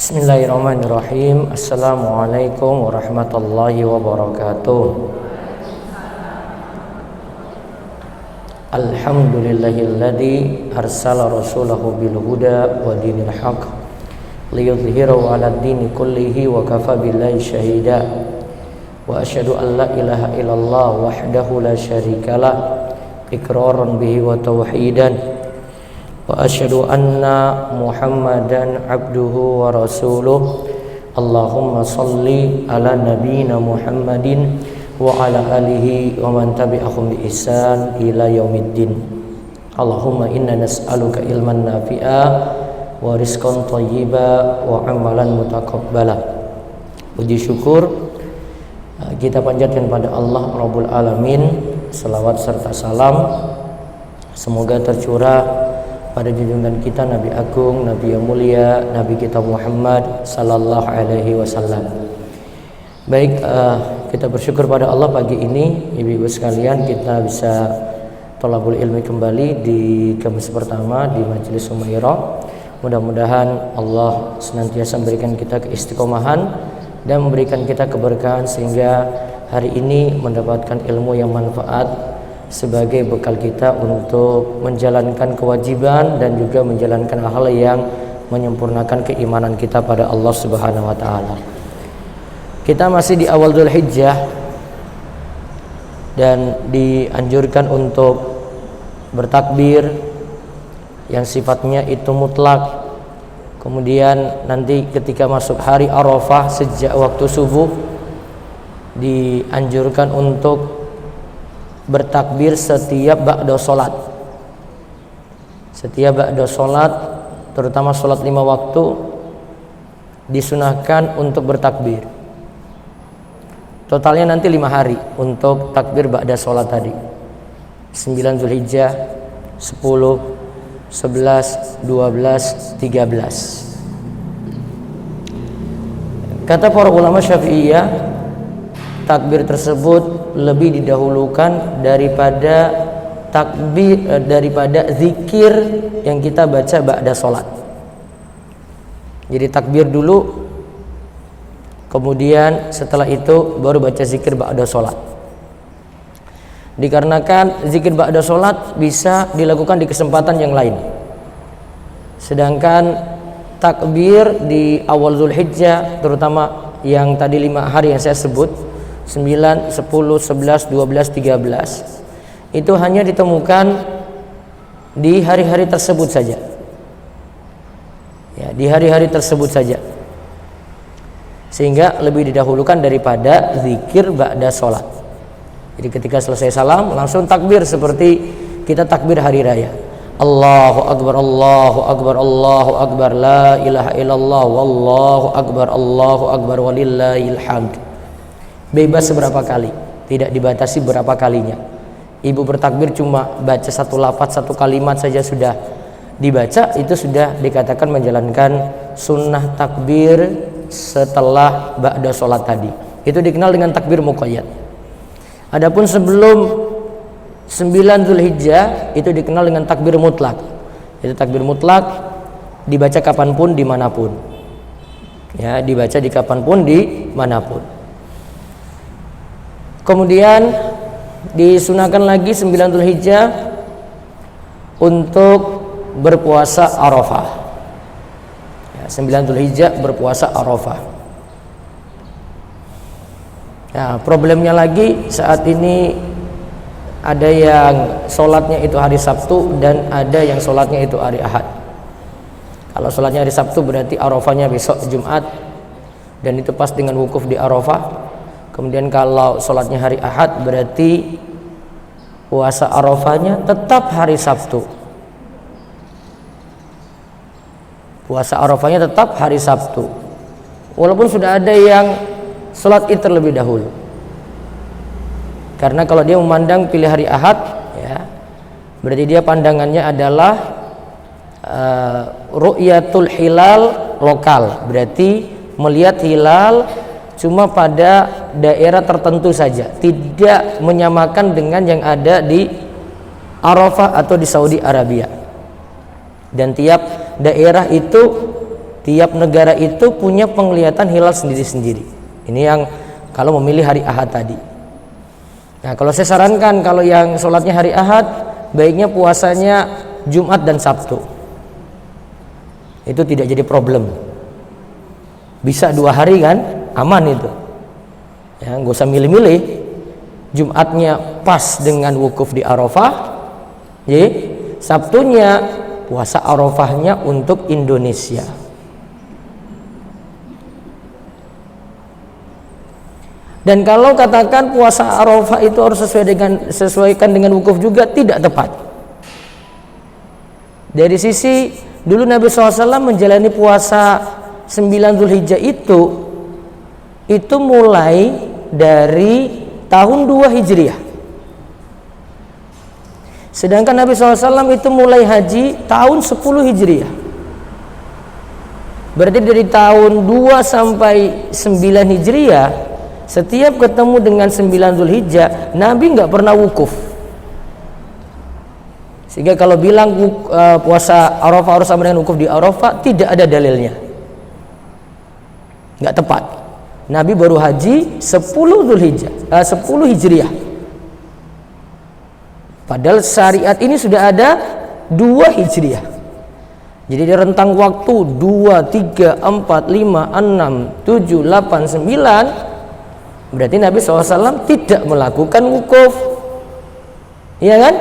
Bismillahirrahmanirrahim. Assalamualaikum warahmatullahi wabarakatuh. Alhamdulillahilladzi arsala rasulahu bil huda wa dinil haqq liyudhhirahu 'alad dini kullihi wa kafa billahi shahida. Wa asyhadu an la ilaha illallah wahdahu la syarikalah iqraran bihi wa tauhidan. Wa asyhadu anna Muhammadan abduhu wa rasuluh. Allahumma salli ala nabiyyina Muhammadin wa ala alihi wa man tabi'ahum bi ihsan ila yaumiddin. Allahumma inna nas'aluka ilman nafi'a wa rizqan thayyiba wa amalan mutaqabbala. Puji syukur kita panjatkan pada Allah Rabbul Alamin. Selawat serta salam semoga tercurah pada junjungan kita Nabi Agung, Nabi yang mulia, Nabi kita Muhammad sallallahu alaihi wasallam. Baik, kita bersyukur pada Allah pagi ini, ibu-ibu sekalian, kita bisa thalabul ilmi kembali di kamis pertama di Majelis Humairah. Mudah-mudahan Allah senantiasa memberikan kita keistiqomahan dan memberikan kita keberkahan sehingga hari ini mendapatkan ilmu yang manfaat sebagai bekal kita untuk menjalankan kewajiban dan juga menjalankan hal yang menyempurnakan keimanan kita pada Allah Subhanahu wa taala. Kita masih di awal Dzulhijjah dan dianjurkan untuk bertakbir yang sifatnya itu mutlak. Kemudian nanti ketika masuk hari Arafah sejak waktu subuh dianjurkan untuk bertakbir setiap ba'da sholat. Setiap ba'da sholat, terutama sholat 5 waktu, disunahkan untuk bertakbir. Totalnya nanti 5 hari untuk takbir ba'da sholat tadi. 9 Dzulhijjah, 10, 11, 12, 13. Kata para ulama Syafi'iyah, takbir tersebut lebih didahulukan daripada zikir yang kita baca ba'da sholat. Jadi takbir dulu, kemudian setelah itu baru baca zikir ba'da sholat. Dikarenakan zikir ba'da sholat bisa dilakukan di kesempatan yang lain, sedangkan takbir di awal Dzulhijjah, terutama yang tadi 5 hari yang saya sebut, 9, 10, 11, 12, 13, itu hanya ditemukan di hari-hari tersebut saja. Ya, di hari-hari tersebut saja. Sehingga lebih didahulukan daripada zikir ba'da sholat. Jadi ketika selesai salam langsung takbir seperti kita takbir hari raya. Allahu Akbar, Allahu Akbar, Allahu Akbar, la ilaha illallah, wallahu Akbar walillahil hamd. Bebas seberapa kali, tidak dibatasi berapa kalinya. Ibu bertakbir cuma baca satu lafaz, satu kalimat saja sudah dibaca, itu sudah dikatakan menjalankan sunnah takbir setelah ba'da sholat tadi. Itu dikenal dengan takbir muqayyad. Adapun sebelum 9 Dzulhijjah itu dikenal dengan takbir mutlak. Itu takbir mutlak dibaca kapanpun dimanapun. Ya, dibaca di kapanpun dimanapun. Kemudian disunahkan lagi 9 Dzulhijjah untuk berpuasa Arafah. Ya, 9 Dzulhijjah berpuasa Arafah. Nah, problemnya lagi saat ini ada yang sholatnya itu hari Sabtu dan ada yang sholatnya itu hari Ahad. Kalau sholatnya hari Sabtu berarti Arafahnya besok Jumat dan itu pas dengan wukuf di Arafah. Kemudian kalau sholatnya hari Ahad berarti puasa Arafahnya tetap hari Sabtu. Puasa Arafahnya tetap hari Sabtu. Walaupun sudah ada yang sholat Id terlebih dahulu. Karena kalau dia memandang pilih hari Ahad, ya, berarti dia pandangannya adalah ru'yatul hilal lokal. Berarti melihat hilal cuma pada daerah tertentu saja, tidak menyamakan dengan yang ada di Arafah atau di Saudi Arabia. Dan tiap daerah itu tiap negara itu punya penglihatan hilal sendiri-sendiri. Ini yang kalau memilih hari Ahad tadi. Nah, kalau saya sarankan kalau yang sholatnya hari Ahad, baiknya puasanya Jumat dan Sabtu. Itu tidak jadi problem. Bisa 2 hari kan, aman itu. Ya, nggak usah milih-milih. Jumatnya pas dengan wukuf di Arafah, ya. Sabtunya puasa Arafahnya untuk Indonesia. Dan kalau katakan puasa Arafah itu harus sesuaikan dengan wukuf juga, tidak tepat. Dari sisi dulu Nabi SAW menjalani puasa 9 Zulhijjah itu mulai dari tahun 2 Hijriah. Sedangkan Nabi SAW itu mulai haji tahun 10 Hijriah. Berarti dari tahun 2 sampai 9 Hijriah, setiap ketemu dengan 9 Zulhijjah, Nabi nggak pernah wukuf. Sehingga kalau bilang puasa Arafah harus sama dengan wukuf di Arafah, tidak ada dalilnya. Nggak tepat. Nabi baru haji 10 Zulhijjah, 10 Hijriah. Padahal syariat ini sudah ada 2 Hijriah. Jadi di rentang waktu 2, 3, 4, 5, 6, 7, 8, 9, berarti Nabi SAW tidak melakukan wukuf. Iya kan?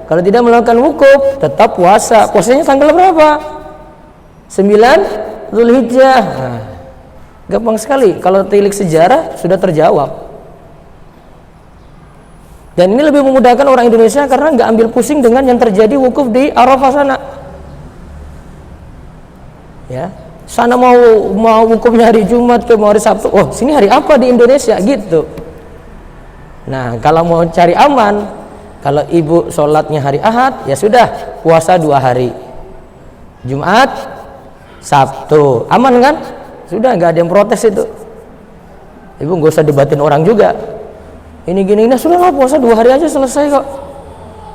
Kalau tidak melakukan wukuf, tetap puasa. Puasanya tanggal berapa? 9 Zulhijjah. Nah, gampang sekali. Kalau tilik sejarah sudah terjawab. Dan ini lebih memudahkan orang Indonesia karena nggak ambil pusing dengan yang terjadi wukuf di Arafah sana. Ya, sana mau wukufnya hari Jumat ke mau hari Sabtu. Oh, sini hari apa di Indonesia gitu. Nah, kalau mau cari aman, kalau ibu sholatnya hari Ahad, ya sudah puasa 2 hari. Jumat, Sabtu, aman kan? Sudah nggak ada yang protes itu. Ibu nggak usah debatin orang juga. Ini gini, sudah lah puasa 2 hari aja selesai kok.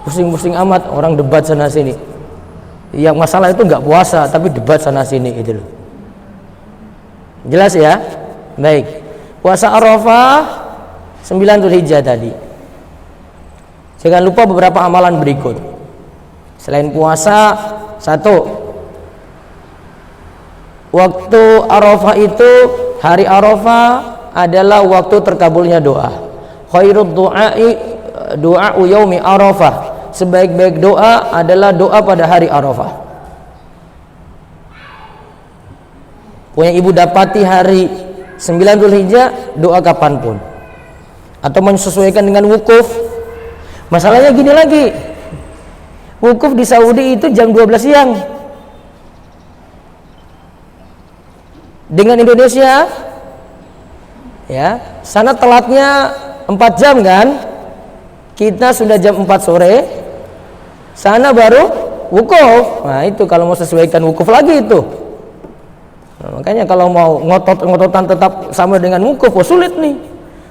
Pusing-pusing amat orang debat sana sini. Yang masalah itu nggak puasa tapi debat sana sini itu loh. Jelas ya? Baik. Puasa Arafah 9 Zulhijjah tadi. Jangan lupa beberapa amalan berikut. Selain puasa, 1. Waktu Arafah itu, hari Arafah adalah waktu terkabulnya doa. Khairud du'a'u yaumi Arafah. Sebaik-baik doa adalah doa pada hari Arafah. Punya ibu dapati hari 9 Zulhijjah, doa kapanpun. Atau menyesuaikan dengan wukuf. Masalahnya gini lagi, wukuf di Saudi itu jam 12 siang. Dengan Indonesia, ya, sana telatnya 4 jam kan? Kita sudah jam 4 sore, sana baru wukuf. Nah itu kalau mau sesuaikan wukuf lagi itu. Nah, makanya kalau mau ngotot-ngototan tetap sama dengan wukuf, sulit nih.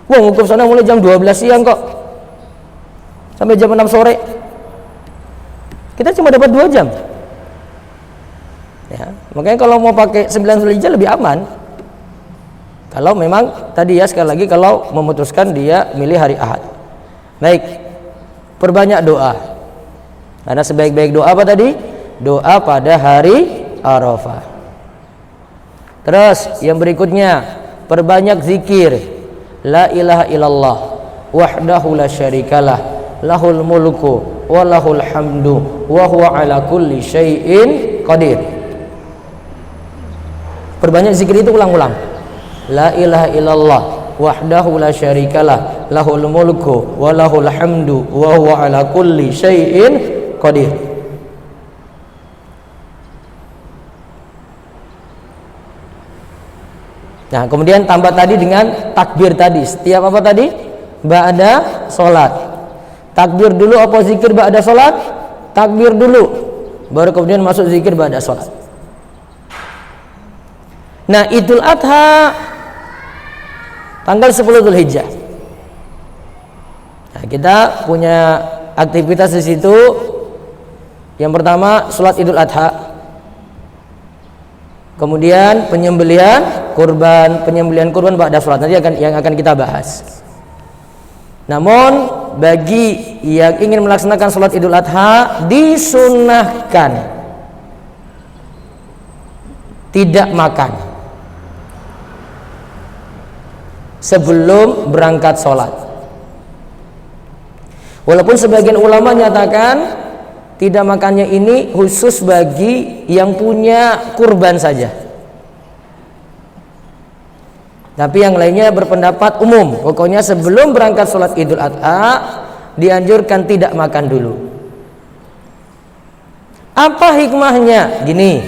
Wah, wukuf sana mulai jam 12 siang kok, sampai jam 6 sore. Kita cuma dapat 2 jam. Ya, makanya kalau mau pakai 9 Zulhijjah lebih aman. Kalau memang tadi ya sekali lagi kalau memutuskan dia milih hari Ahad. Baik, perbanyak doa. Karena sebaik-baik doa apa tadi? Doa pada hari Arafah. Terus yang berikutnya, perbanyak zikir. La ilaha illallah wahdahu la syarikalah, lahul mulku wa lahul hamdu wa huwa ala kulli syai'in qadir. Perbanyak zikir itu ulang-ulang. La ilaha illallah wahdahu la syarikalah, lahul mulku wa lahul hamdu wa huwa ala kulli syai'in qadir. Nah, kemudian tambah tadi dengan takbir tadi. Setiap apa tadi? Ba'da sholat. Takbir dulu apa zikir ba'da sholat? Takbir dulu, baru kemudian masuk zikir ba'da sholat. Nah, Idul Adha tanggal 10 Zulhijjah. Nah, kita punya aktivitas di situ. Yang pertama, sholat Idul Adha. Kemudian penyembelihan kurban ba'da salat nanti yang akan kita bahas. Namun bagi yang ingin melaksanakan salat Idul Adha disunnahkan tidak makan sebelum berangkat salat. Walaupun sebagian ulama nyatakan tidak makannya ini khusus bagi yang punya kurban saja. Tapi yang lainnya berpendapat umum. Pokoknya sebelum berangkat sholat Idul Adha dianjurkan tidak makan dulu. Apa hikmahnya? Gini,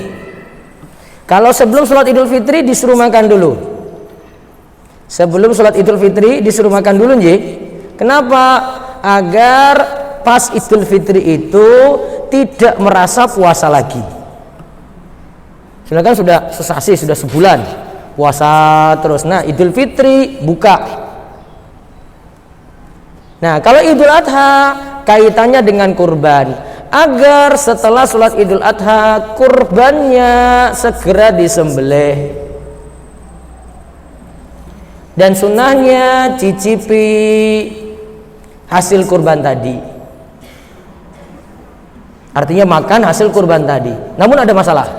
kalau sebelum sholat Idul Fitri disuruh makan dulu. Sebelum sholat Idul Fitri disuruh makan dulu, nji. Kenapa? Agar pas Idul Fitri itu tidak merasa puasa lagi. Silakan sudah sesasi, sudah sebulan puasa terus. Nah, Idul Fitri buka. Nah, kalau Idul Adha kaitannya dengan kurban, agar setelah sholat Idul Adha kurbannya segera disembelih. Dan sunnahnya cicipi hasil kurban tadi. Artinya makan hasil kurban tadi. Namun ada masalah.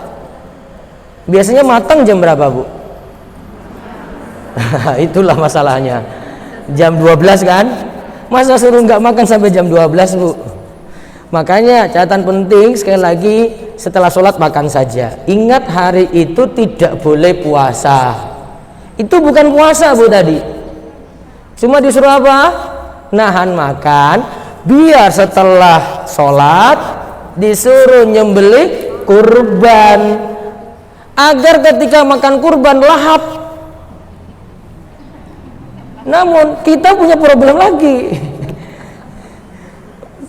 Biasanya matang jam berapa, Bu? Itulah masalahnya. Jam 12 kan? Masa suruh nggak makan sampai jam 12, Bu? Makanya catatan penting sekali lagi, setelah sholat makan saja. Ingat hari itu tidak boleh puasa. Itu bukan puasa, Bu, tadi. Cuma disuruh apa? Nahan makan, biar setelah sholat disuruh nyembelih kurban, agar ketika makan kurban lahap. Namun kita punya problem lagi.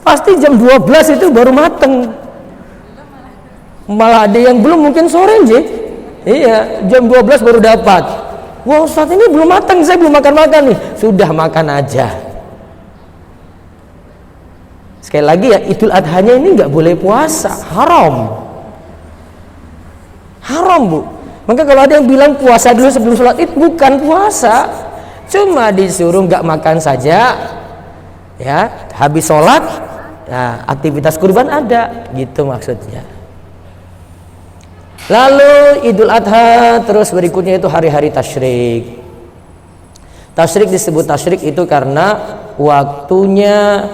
Pasti jam 12 itu baru mateng. Malah ada yang belum, mungkin sore aja. Iya, jam 12 baru dapat. Wah, Ustaz ini belum matang, saya belum makan-makan nih. Sudah makan aja. Sekali lagi ya, Idul Adhanya ini nggak boleh puasa, haram. Haram, Bu. Maka kalau ada yang bilang puasa dulu sebelum sholat Id, bukan puasa. Cuma disuruh nggak makan saja. Ya, habis sholat, nah, aktivitas kurban ada, gitu maksudnya. Lalu Idul Adha, terus berikutnya itu hari-hari tasyrik. Tasyrik disebut tasyrik itu karena waktunya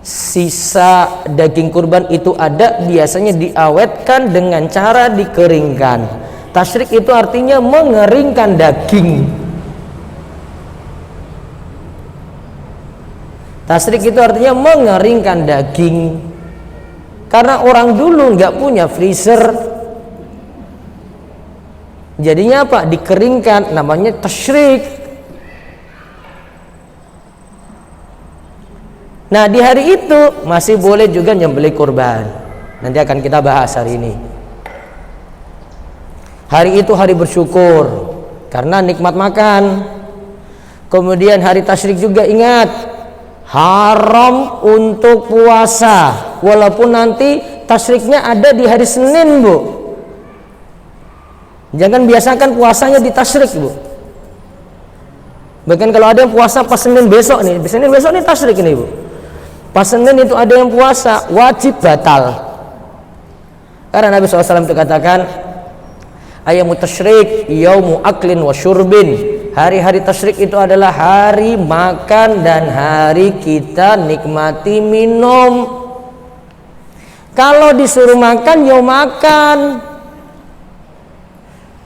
sisa daging kurban itu ada, biasanya diawetkan dengan cara dikeringkan. Tasyrik itu artinya mengeringkan daging. Tasyrik itu artinya mengeringkan daging. Karena orang dulu nggak punya freezer, jadinya apa? Dikeringkan, namanya tasyrik. Nah, di hari itu masih boleh juga nyembelih kurban. Nanti akan kita bahas hari ini. Hari itu hari bersyukur karena nikmat makan. Kemudian hari tasyrik juga ingat, haram untuk puasa. Walaupun nanti tasyriknya ada di hari Senin, Bu. Jangan biasakan puasanya di tasyrik, Bu. Bahkan kalau ada yang puasa pas Senin besok nih, Senin besok nih tasyrik ini, Bu. Pas Senin itu ada yang puasa, wajib batal. Karena Nabi SAW itu katakan, ayyamu tasyrik yaumu aklin wa syurbin. Hari-hari tasyrik itu adalah hari makan dan hari kita nikmati minum. Kalau disuruh makan, ya makan.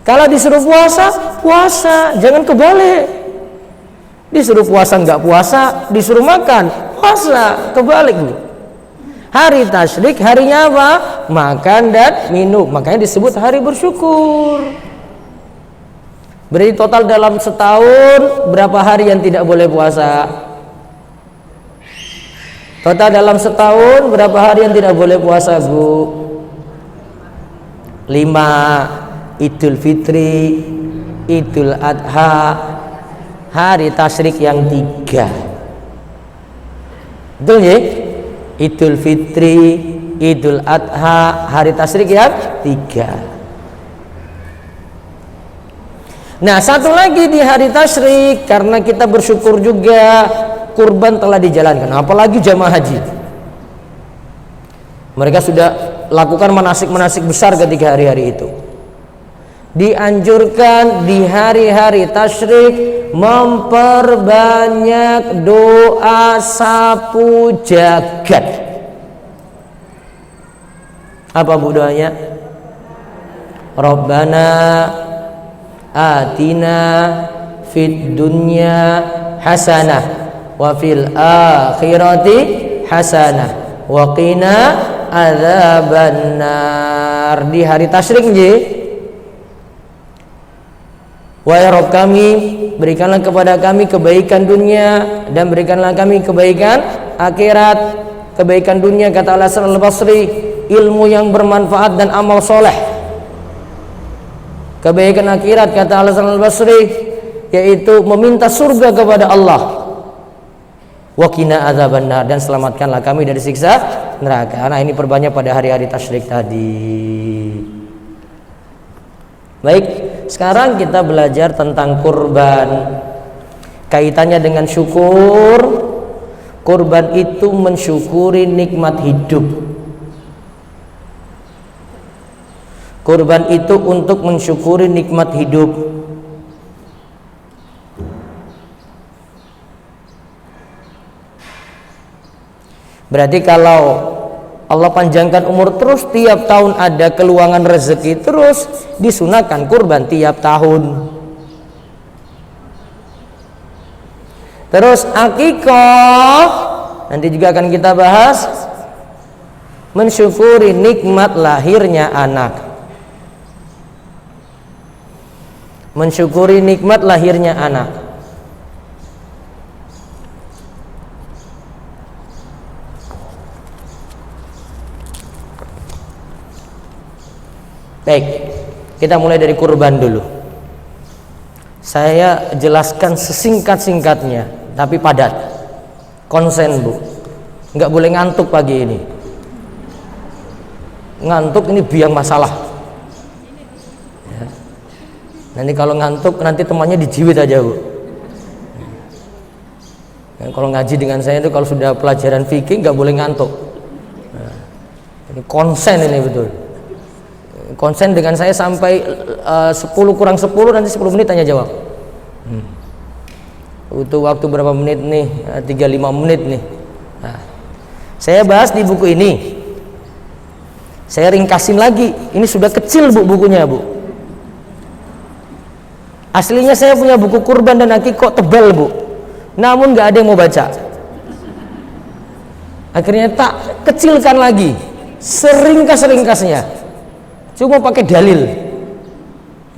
Kalau disuruh puasa, puasa. Jangan kebalik. Disuruh puasa nggak puasa, disuruh makan puasa, kebalik, Bu. Hari tasyrik harinya apa? Makan dan minum. Makanya disebut hari bersyukur. Berarti total dalam setahun berapa hari yang tidak boleh puasa? Total dalam setahun berapa hari yang tidak boleh puasa, Bu? 5. Idul Fitri, Idul Adha, hari tasyrik yang 3. Betul ya? Idul Fitri, Idul Adha, hari tasyrik yang 3. Nah, satu lagi di hari tasyrik, karena kita bersyukur juga kurban telah dijalankan, apalagi jamaah haji. Mereka sudah lakukan manasik-manasik besar ketika hari-hari itu. Dianjurkan di hari-hari tasyrik memperbanyak doa sapu jagat. Apa bu doanya? Rabbana atina fid dunya hasanah wa fil akhirati hasanah wa qina adzabannar. Di hari tasyrik nggih. Wahai Rabb kami, berikanlah kepada kami kebaikan dunia dan berikanlah kami kebaikan akhirat. Kebaikan dunia kata Al-Hasan Al-Basri, ilmu yang bermanfaat dan amal soleh. Kebaikan akhirat kata Al-Hasan Al-Basri, yaitu meminta surga kepada Allah. Wa qina adzabannar, dan selamatkanlah kami dari siksa neraka. Nah, ini perbanyak pada hari-hari tasyrik tadi. Baik, sekarang kita belajar tentang kurban. Kaitannya dengan syukur. Kurban itu mensyukuri nikmat hidup. Kurban itu untuk mensyukuri nikmat hidup. Berarti kalau Allah panjangkan umur terus, tiap tahun ada keluangan rezeki, terus disunahkan kurban tiap tahun. Terus akikah, nanti juga akan kita bahas, mensyukuri nikmat lahirnya anak. Mensyukuri nikmat lahirnya anak. Baik, kita mulai dari kurban dulu. Saya jelaskan sesingkat-singkatnya, tapi padat. Konsen bu, nggak boleh ngantuk pagi ini. Ngantuk ini biang masalah. Ya. Nanti kalau ngantuk, nanti temannya dijiwit aja bu. Ya, kalau ngaji dengan saya itu kalau sudah pelajaran fikih nggak boleh ngantuk. Nah, ini konsen ini betul. Konsen dengan saya sampai 10 kurang 10, nanti 10 menit tanya jawab. Butuh waktu berapa menit nih? 3-5 menit nih. Nah, saya bahas di buku ini. Saya ringkasin lagi. Ini sudah kecil bu bukunya bu. Aslinya saya punya buku kurban dan akikah tebal bu. Namun nggak ada yang mau baca. Akhirnya tak kecilkan lagi. Seringkas-ringkasnya. Cuma pakai dalil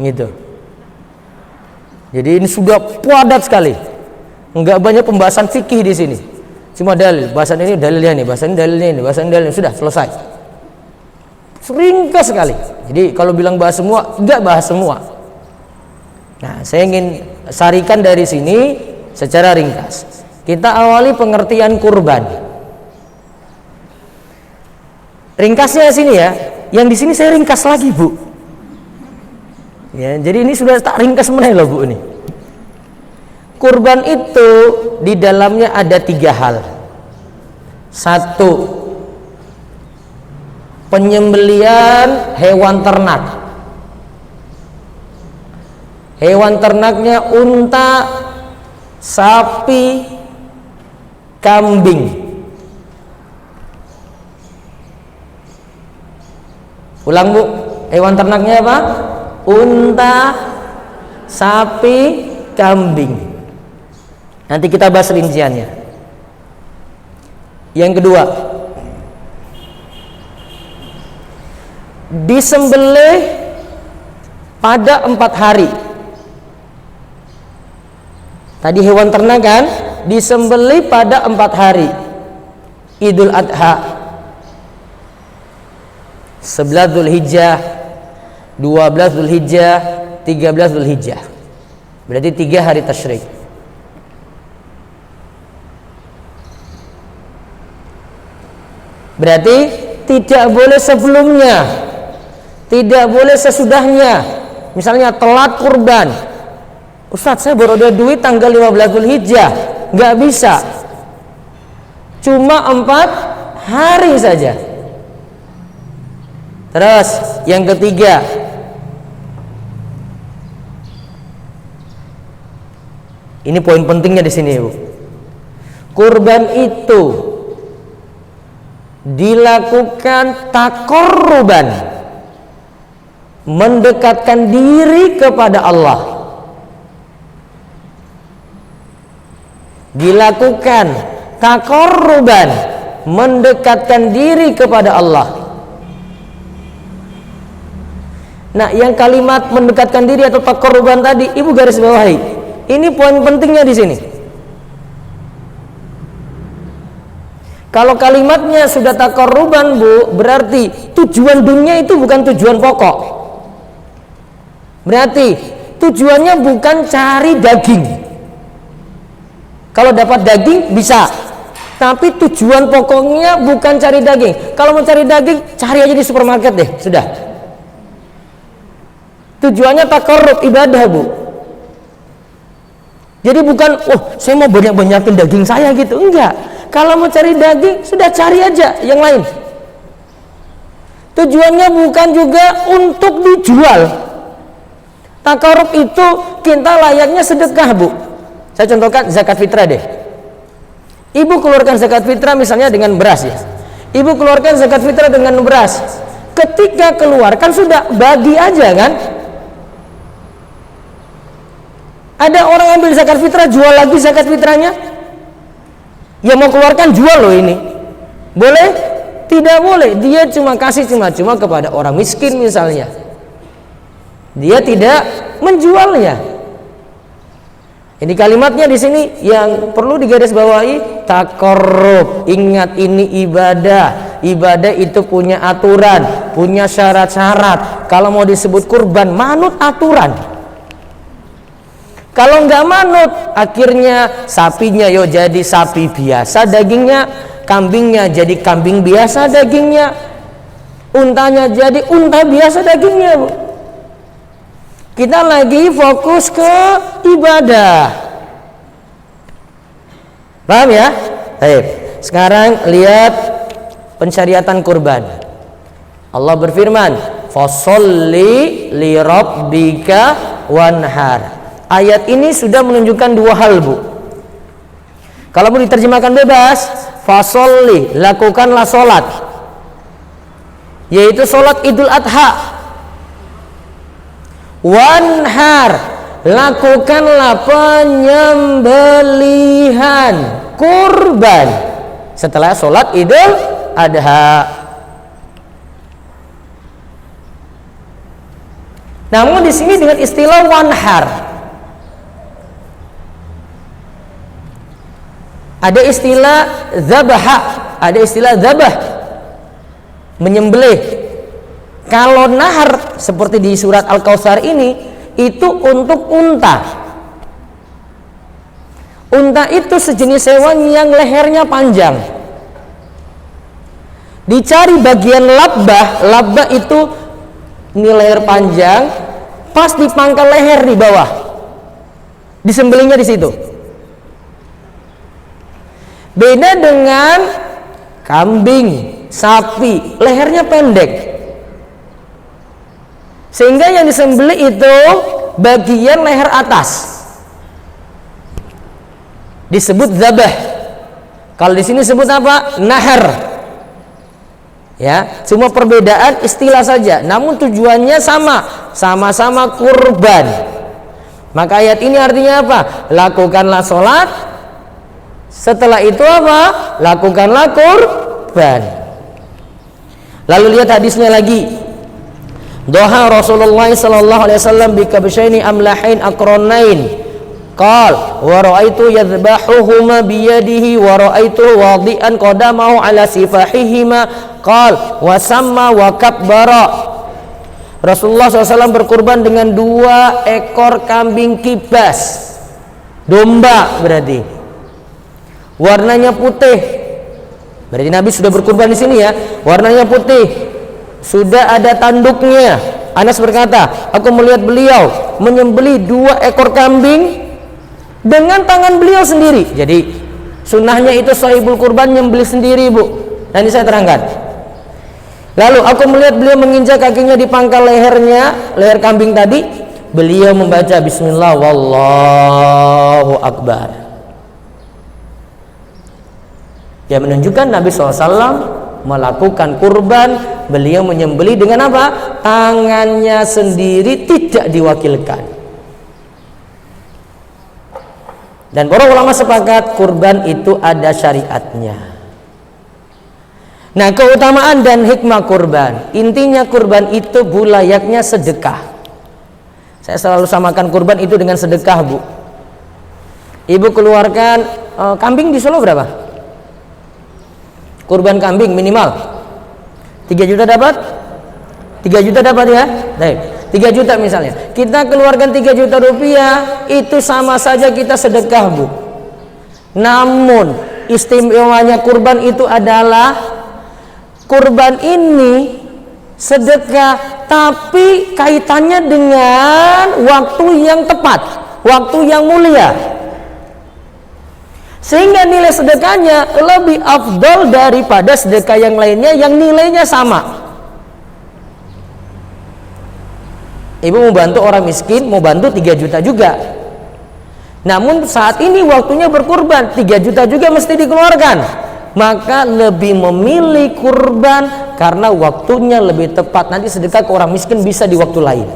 gitu. Jadi ini sudah padat sekali, enggak banyak pembahasan fikih di sini, cuma dalil. Bahasan ini dalilnya nih, bahasan ini dalilnya ini, bahasan dalilnya, sudah selesai. Ringkas sekali. Jadi kalau bilang bahas semua, enggak bahas semua. Nah, saya ingin sarikan dari sini secara ringkas. Kita awali pengertian kurban. Ringkasnya sini ya. Yang di sini saya ringkas lagi bu. Ya, jadi ini sudah tak ringkas meneh loh bu ini. Kurban itu di dalamnya ada 3 hal. 1, penyembelian hewan ternak. Hewan ternaknya unta, sapi, kambing. Ulang bu, hewan ternaknya apa? Unta, sapi, kambing. Nanti kita bahas rinciannya. Yang kedua, disembelih pada 4 hari. Tadi hewan ternak kan, disembelih pada 4 hari. Idul Adha 11 Dzulhijjah, 12 Dzulhijjah, 13 Dzulhijjah. Berarti 3 hari tasyrik. Berarti tidak boleh sebelumnya, tidak boleh sesudahnya. Misalnya telat kurban, Ustadz, saya baru ada duit tanggal 15 Dzulhijjah. Nggak bisa. Cuma 4 hari saja. Terus yang ketiga, ini poin pentingnya di sini, Bu. Kurban itu dilakukan taqarruban, mendekatkan diri kepada Allah. Dilakukan taqarruban, mendekatkan diri kepada Allah. Nah, yang kalimat mendekatkan diri atau taqarruban tadi, Ibu garis bawahi. Ini poin pentingnya di sini. Kalau kalimatnya sudah taqarruban, Bu, berarti tujuan dunia itu bukan tujuan pokok. Berarti tujuannya bukan cari daging. Kalau dapat daging bisa, tapi tujuan pokoknya bukan cari daging. Kalau mau cari daging, cari aja di supermarket deh, sudah. Tujuannya taqarrub, ibadah, Bu. Jadi bukan, saya mau banyak-banyakin daging saya gitu, enggak. Kalau mau cari daging, sudah cari aja yang lain. Tujuannya bukan juga untuk dijual. Taqarrub itu kita layaknya sedekah, Bu. Saya contohkan zakat fitrah deh. Ibu keluarkan zakat fitrah misalnya dengan beras ya. Ibu keluarkan zakat fitrah dengan beras. Ketika keluarkan sudah bagi aja kan? Ada orang ambil zakat fitrah, jual lagi zakat fitrahnya. Yang mau keluarkan jual loh ini. Boleh? Tidak boleh. Dia cuma kasih cuma-cuma kepada orang miskin misalnya. Dia tidak menjualnya. Ini kalimatnya di sini yang perlu digarisbawahi, taqarrub. Ingat, ini ibadah. Ibadah itu punya aturan, punya syarat-syarat. Kalau mau disebut kurban, manut aturan. Kalau nggak manut, akhirnya sapinya jadi sapi biasa dagingnya, kambingnya jadi kambing biasa dagingnya, untanya jadi unta biasa dagingnya, Bu. Kita lagi fokus ke ibadah. Paham ya? Baik. Sekarang lihat pensyariatan kurban. Allah berfirman, "Fasholli li rabbika wanhar." Ayat ini sudah menunjukkan dua hal, Bu. Kalau mau diterjemahkan bebas, fasholli, lakukanlah sholat, yaitu sholat Idul Adha. Wanhar, lakukanlah penyembelihan kurban setelah sholat Idul Adha. Namun di sini dengan istilah wanhar. Ada istilah zabaha, ada istilah zabah, menyembelih. Kalau nahar seperti di surat Al-Kautsar ini, itu untuk unta. Unta itu sejenis hewan yang lehernya panjang. Dicari bagian labbah, labbah itu ini leher panjang, pas di pangkal leher di bawah. Disembelihnya di situ. Beda dengan kambing, sapi, lehernya pendek. Sehingga yang disembelih itu bagian leher atas. Disebut zabah. Kalau di sini disebut apa? Nahar. Ya, cuma perbedaan istilah saja, namun tujuannya sama, sama-sama kurban. Maka ayat ini artinya apa? Lakukanlah sholat, setelah itu apa? Lakukanlah kurban. Lalu lihat hadisnya lagi. Doha Rasulullah sallallahu alaihi wasallam bi kabshaini amlahain aqranain. Qal wa ra'aitu yadhbahuhuma bi yadihi wa ra'aitu wadi'an qadamahu ala sifahihima. Qal wa samma wa kabbara. Rasulullah SAW berkurban dengan 2 ekor kambing kibas, domba berarti. Warnanya putih. Berarti Nabi sudah berkurban di sini ya. Warnanya putih. Sudah ada tanduknya. Anas berkata, aku melihat beliau menyembelih 2 ekor kambing dengan tangan beliau sendiri. Jadi sunnahnya itu sahibul kurban nyembelih sendiri, Bu. Dan ini saya terangkan. Lalu aku melihat beliau menginjak kakinya di pangkal lehernya, leher kambing tadi. Beliau membaca bismillah wallahu akbar. Yang menunjukkan Nabi SAW melakukan kurban, beliau menyembelih dengan apa? Tangannya sendiri, tidak diwakilkan. Dan para ulama sepakat kurban itu ada syariatnya. Nah, keutamaan dan hikmah kurban, intinya kurban itu layaknya sedekah. Saya selalu samakan kurban itu dengan sedekah, Bu. Ibu keluarkan kambing di Solo berapa? Kurban kambing minimal 3 juta dapat? 3 juta dapat ya? Baik, 3 juta misalnya. Kita keluarkan 3 juta rupiah, itu sama saja kita sedekah, Bu. Namun istimewanya kurban itu adalah kurban ini sedekah, tapi kaitannya dengan waktu yang tepat, waktu yang mulia, sehingga nilai sedekahnya lebih afdal daripada sedekah yang lainnya yang nilainya sama. Ibu mau bantu orang miskin, mau bantu 3 juta juga. Namun saat ini waktunya berkurban, 3 juta juga mesti dikeluarkan. Maka lebih memilih kurban karena waktunya lebih tepat. Nanti sedekah ke orang miskin bisa di waktu lain.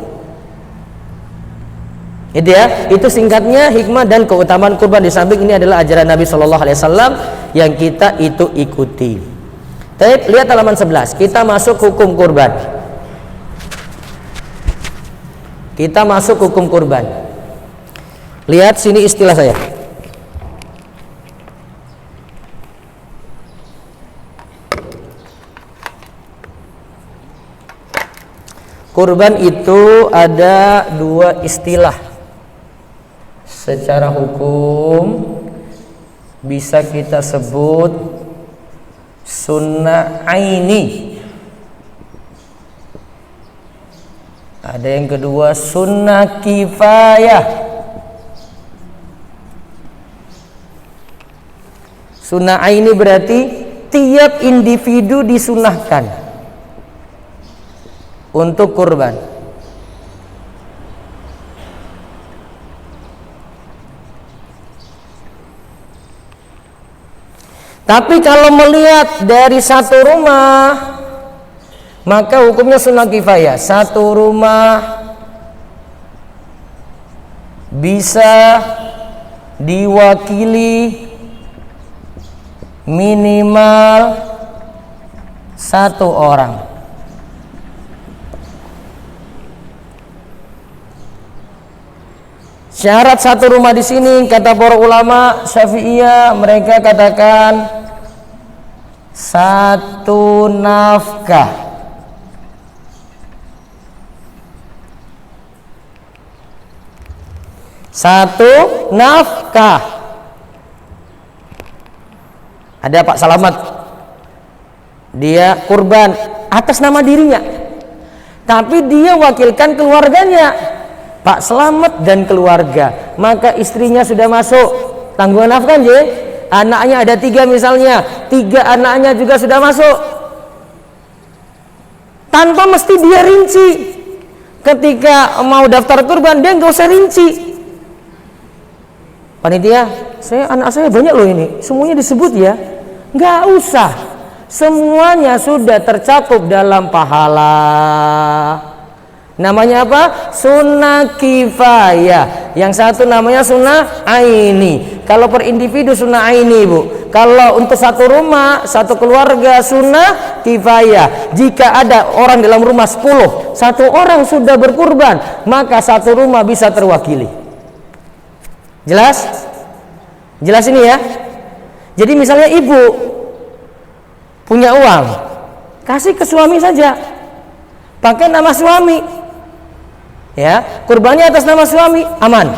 Itu ya, itu singkatnya hikmah dan keutamaan kurban. Di samping ini adalah ajaran Nabi Shallallahu Alaihi Wasallam yang kita itu ikuti. Tapi lihat halaman 11, kita masuk hukum kurban. Kita masuk hukum kurban. Lihat sini istilah saya. Kurban itu ada 2 istilah. Secara hukum bisa kita sebut sunnah aini. Ada yang kedua sunnah kifayah. Sunnah aini berarti tiap individu disunnahkan untuk kurban. Tapi kalau melihat dari satu rumah, maka hukumnya sunnah kifayah. Satu rumah bisa diwakili minimal 1 orang. Syarat satu rumah di sini kata para ulama Syafi'iyah, mereka katakan 1 nafkah. Satu nafkah. Ada Pak Salamet, dia kurban atas nama dirinya, tapi dia wakilkan keluarganya, Pak Slamet dan keluarga. Maka istrinya sudah masuk tanggungan nafkah, anaknya ada 3 misalnya, 3 anaknya juga sudah masuk, tanpa mesti dia rinci. Ketika mau daftar kurban dia nggak usah rinci, panitia anak saya banyak loh ini, semuanya disebut ya, nggak usah, semuanya sudah tercakup dalam pahala. Namanya apa? Sunnah kifayah. Yang satu namanya sunnah aini. Kalau per individu sunnah aini, Bu. Kalau untuk satu rumah, satu keluarga sunnah kifayah. Jika ada orang dalam rumah 10, 1 orang sudah berkurban, maka satu rumah bisa terwakili. Jelas? Jelas ini ya? Jadi misalnya ibu punya uang, kasih ke suami saja, pakai nama suami. Ya, kurbannya atas nama suami, aman.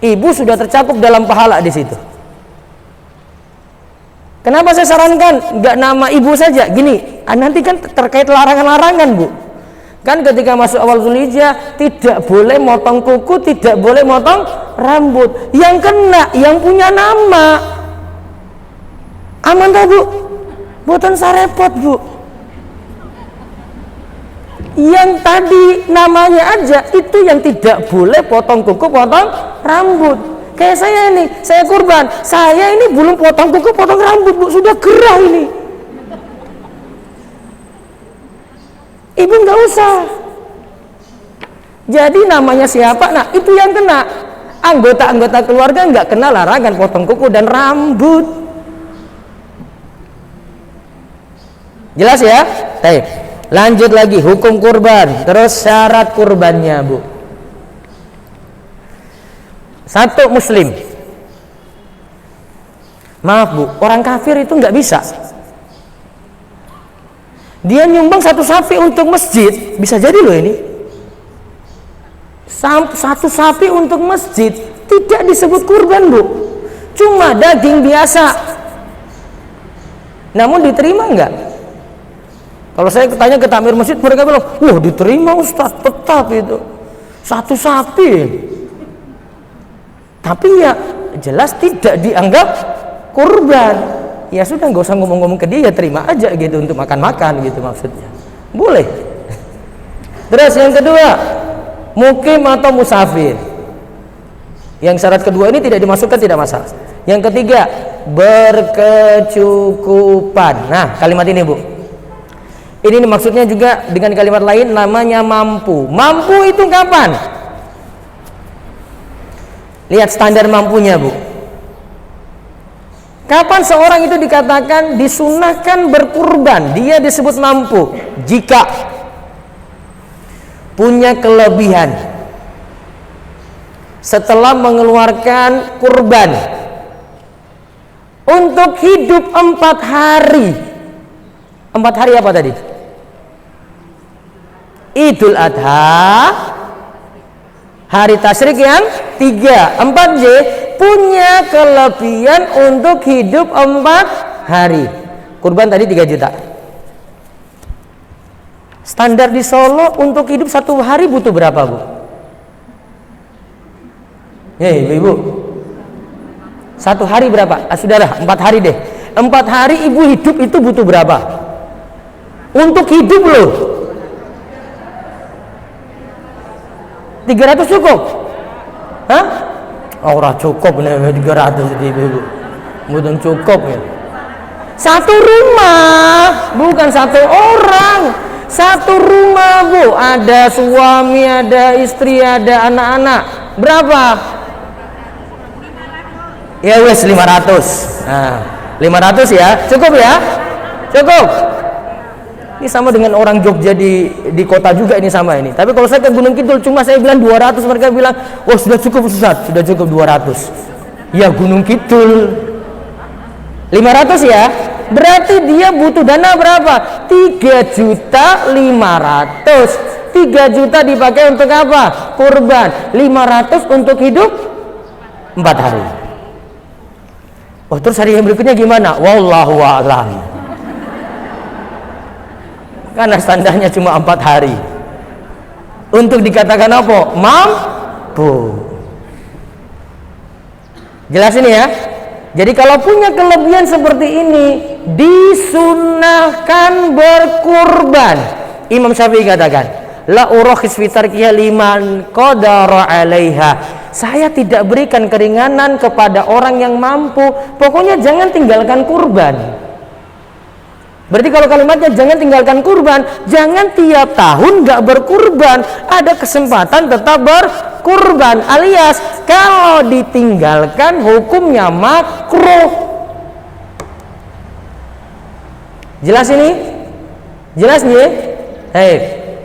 Ibu sudah tercakup dalam pahala di situ. Kenapa saya sarankan nggak nama ibu saja? Gini, nanti kan terkait larangan-larangan, Bu. Kan ketika masuk awal Zulhijjah tidak boleh motong kuku, tidak boleh motong rambut. Yang kena yang punya nama. Aman tak, Bu? Boten sarepot, Bu. Yang tadi namanya aja itu yang tidak boleh potong kuku, potong rambut. Kayak saya ini, saya kurban. Saya ini belum potong kuku, potong rambut, Bu. Sudah gerah ini. Ibu nggak usah. Jadi namanya siapa? Nah itu yang kena. Anggota-anggota keluarga nggak kena larangan potong kuku dan rambut. Jelas ya? Baik. Lanjut lagi hukum kurban. Terus syarat kurbannya, Bu. 1 Muslim. Maaf, Bu, orang kafir itu nggak bisa. Dia nyumbang 1 sapi untuk masjid, bisa jadi loh ini. 1 sapi untuk masjid tidak disebut kurban, Bu. Cuma daging biasa. Namun diterima enggak? Kalau saya tanya ke takmir masjid, mereka bilang, wah diterima Ustaz, tetap itu 1 sapi. Tapi ya jelas tidak dianggap kurban. Ya sudah, nggak usah ngomong-ngomong ke dia, terima aja gitu untuk makan-makan gitu maksudnya. Boleh. Terus yang kedua, mukim atau musafir. Yang syarat kedua ini tidak dimasukkan, tidak masalah. Yang ketiga, berkecukupan. Nah, kalimat ini, Bu. Ini maksudnya juga dengan kalimat lain namanya mampu. Mampu itu kapan? Lihat standar mampunya, Bu. Kapan seorang itu dikatakan disunahkan berkurban? Dia disebut mampu jika punya kelebihan setelah mengeluarkan kurban untuk hidup 4 hari. 4 hari apa tadi? Idul Adha, hari tasyrik yang 3. 4J punya kelebihan untuk hidup 4 hari. Kurban tadi 3 juta. Standar di Solo untuk hidup 1 hari butuh berapa, Bu? Ya, Ibu. 1 hari berapa? Sudahlah, 4 hari deh. 4 hari Ibu hidup itu butuh berapa? Untuk hidup loh. 300 cukup? Hah? Ora cukup nih 300 Ibu. Mudeng cukup ya. 1 rumah, bukan 1 orang. 1 rumah, Bu. Ada suami, ada istri, ada anak-anak. Berapa? Ya wes 500. Nah, 500 ya. Cukup ya? Cukup. Ini sama dengan orang Jogja di kota juga ini sama ini. Tapi kalau saya ke Gunung Kidul cuma saya bilang 200, mereka bilang, "Oh, sudah cukup Ustaz, sudah cukup 200." Ya Gunung Kidul 500 ya. Berarti dia butuh dana berapa? 3.500.000. 3 juta dipakai untuk apa? Kurban. 500 untuk hidup 4 hari. Oh, terus hari yang berikutnya gimana? Wallahu a'lam. Karena standarnya cuma 4 hari. Untuk dikatakan apa? Mampu. Jelas ini ya. Jadi kalau punya kelebihan seperti ini, disunahkan berkurban. Imam Syafi'i katakan, la urakhis fi tarkiha liman qadara 'alaiha. Saya tidak berikan keringanan kepada orang yang mampu. Pokoknya jangan tinggalkan kurban. Berarti kalau kalimatnya jangan tinggalkan kurban, jangan tiap tahun nggak berkurban, ada kesempatan tetap berkurban, alias kalau ditinggalkan hukumnya makruh. Jelas ini? Jelas nih? Hei,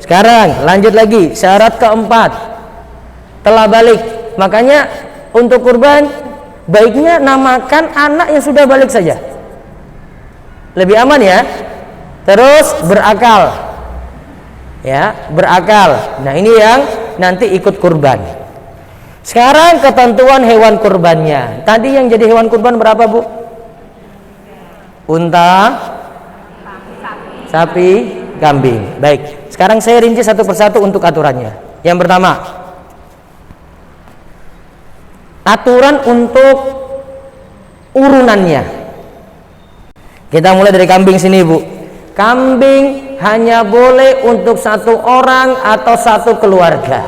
sekarang lanjut lagi syarat keempat, telah balik. Makanya untuk kurban baiknya namakan anak yang sudah balik saja. Lebih aman ya. Terus berakal. Ya, berakal. Nah, ini yang nanti ikut kurban. Sekarang ketentuan hewan kurbannya. Tadi yang jadi hewan kurban berapa, Bu? Unta, sapi, kambing. Baik, sekarang saya rinci satu persatu untuk aturannya. Yang pertama, aturan untuk urunannya. Kita mulai dari kambing sini, Bu. Kambing hanya boleh untuk satu orang atau satu keluarga.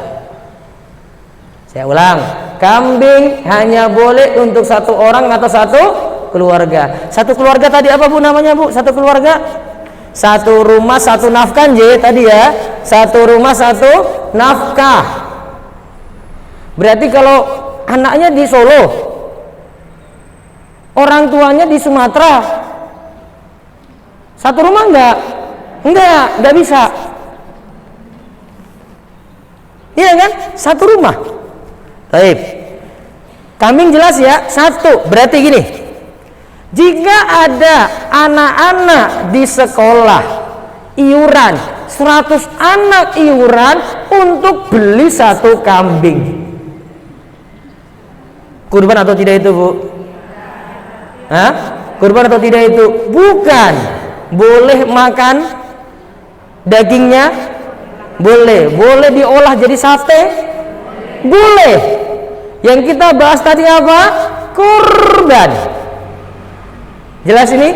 Saya ulang, kambing hanya boleh untuk satu orang atau satu keluarga. Satu keluarga tadi apa, Bu, namanya, Bu? Satu keluarga, satu rumah satu nafkah, tadi ya. Satu rumah satu nafkah. Berarti kalau anaknya di Solo, orang tuanya di Sumatera, satu rumah enggak bisa. Iya kan? Satu rumah. Baik. Kambing jelas ya, satu. Berarti gini, jika ada anak-anak di sekolah iuran 100 anak iuran untuk beli satu kambing, kurban atau tidak itu, Bu? Hah? Kurban atau tidak itu? Bukan. Boleh makan dagingnya? Boleh. Boleh diolah jadi sate? Boleh. Yang kita bahas tadi apa? Kurban. Jelas ini?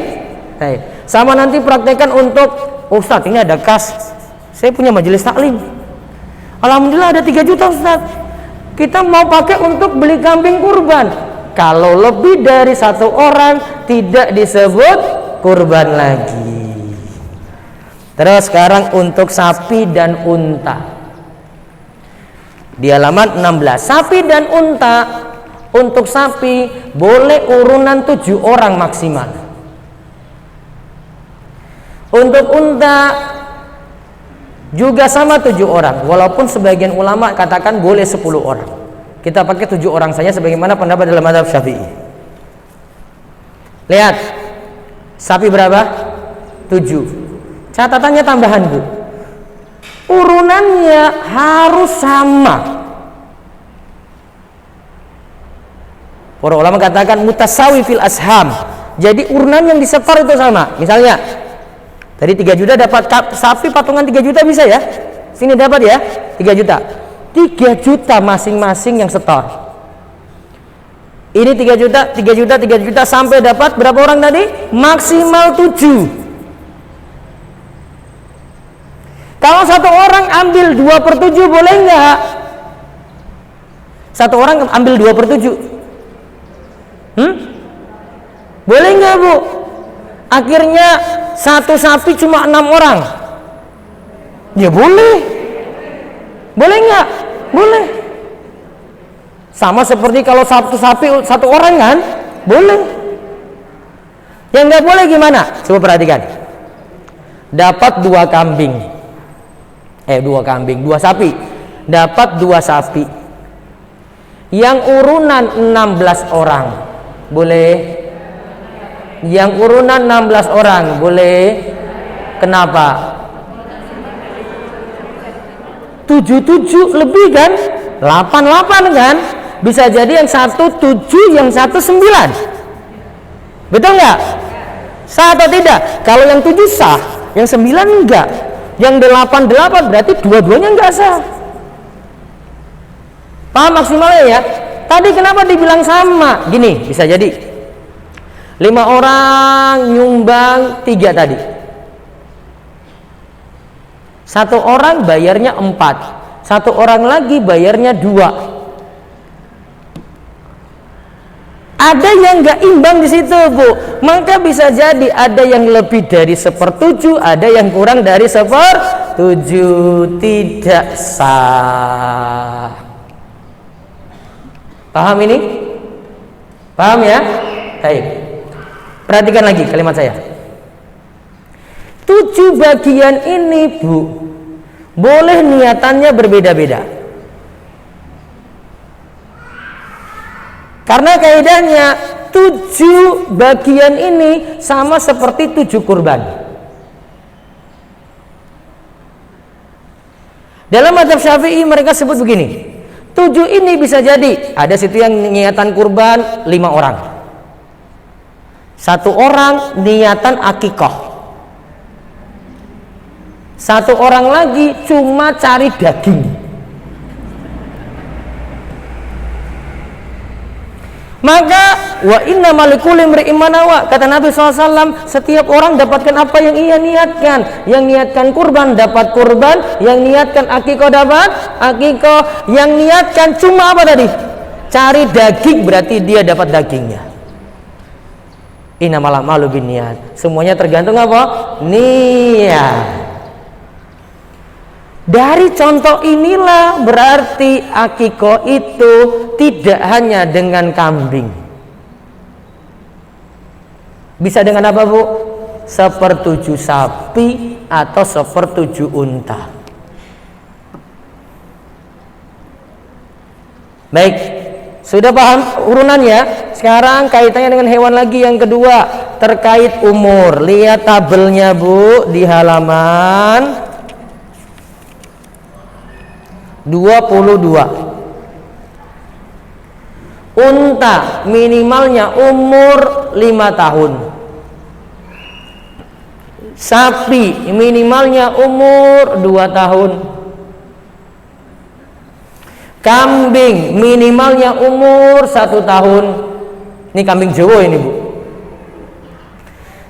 Hai. Sama nanti praktekkan untuk Ustadz, ini ada kas, saya punya majelis taklim, alhamdulillah ada 3 juta Ustadz, kita mau pakai untuk beli kambing kurban. Kalau lebih dari satu orang tidak disebut kurban lagi. Terus sekarang untuk sapi dan unta. Di halaman 16, sapi dan unta. Untuk sapi boleh urunan 7 orang maksimal. Untuk unta juga sama 7 orang, walaupun sebagian ulama katakan boleh 10 orang. Kita pakai 7 orang saja sebagaimana pendapat dalam mazhab Syafi'i. Lihat, sapi berapa? 7. Catatannya tambahan, Bu. Urunannya harus sama. Para ulama katakan mutasawi fil asham. Jadi urunan yang disetor itu sama. Misalnya, tadi 3 juta dapat sapi patungan 3 juta bisa ya? Sini dapat ya? 3 juta. 3 juta masing-masing yang setor. Ini 3 juta, 3 juta, 3 juta sampai dapat berapa orang tadi? Maksimal 7. Kalau satu orang ambil 2/7 boleh enggak? Satu orang ambil 2/7. Boleh enggak, Bu? Akhirnya satu sapi cuma 6 orang. Ya boleh. Boleh enggak? Boleh. Sama seperti kalau satu sapi satu orang kan? Boleh. Yang enggak boleh gimana? Coba perhatikan. Dapat 2 kambing. 2 sapi. Dapat 2 sapi. Yang urunan 16 orang. Boleh. Yang urunan 16 orang. Boleh. Kenapa? 7 lebih kan? 8 kan? Bisa jadi yang satu 7, yang satu 9. Betul nggak? Sah atau tidak? Kalau yang 7 sah, yang 9 enggak. Yang 8 berarti dua-duanya enggak sah. Paham maksimalnya ya? Tadi kenapa dibilang sama? Gini, bisa jadi 5 orang nyumbang 3 tadi. 1 orang bayarnya 4. 1 orang lagi bayarnya 2. Ada yang nggak imbang di situ, Bu. Maka bisa jadi ada yang lebih dari 1/7, ada yang kurang dari 1/7. Tidak sah. Paham ini? Paham ya? Baik. Perhatikan lagi kalimat saya. 7 bagian ini, Bu, boleh niatannya berbeda-beda. Karena kaidahnya 7 bagian ini sama seperti 7 kurban. Dalam mazhab Syafi'i mereka sebut begini, 7 ini bisa jadi ada situ yang niatan kurban 5 orang, 1 orang niatan akikah, Satu orang lagi cuma cari daging. Maka wa inna malikul imri'in ma nawa, kata Nabi SAW, setiap orang dapatkan apa yang ia niatkan. Yang niatkan kurban dapat kurban, yang niatkan akikah dapat akikah, yang niatkan cuma apa tadi? Cari daging, berarti dia dapat dagingnya. Innamal a'malu binniyat. Semuanya tergantung apa? Niat. Dari contoh inilah berarti akikah itu tidak hanya dengan kambing. Bisa dengan apa, Bu? 1/7 sapi atau 1/7 unta. Baik, sudah paham urunannya? Sekarang kaitannya dengan hewan lagi yang kedua, terkait umur. Lihat tabelnya, Bu, di halaman 22. Unta minimalnya umur 5 tahun. Sapi minimalnya umur 2 tahun. Kambing minimalnya umur 1 tahun. Ini kambing Jawa ini, Bu.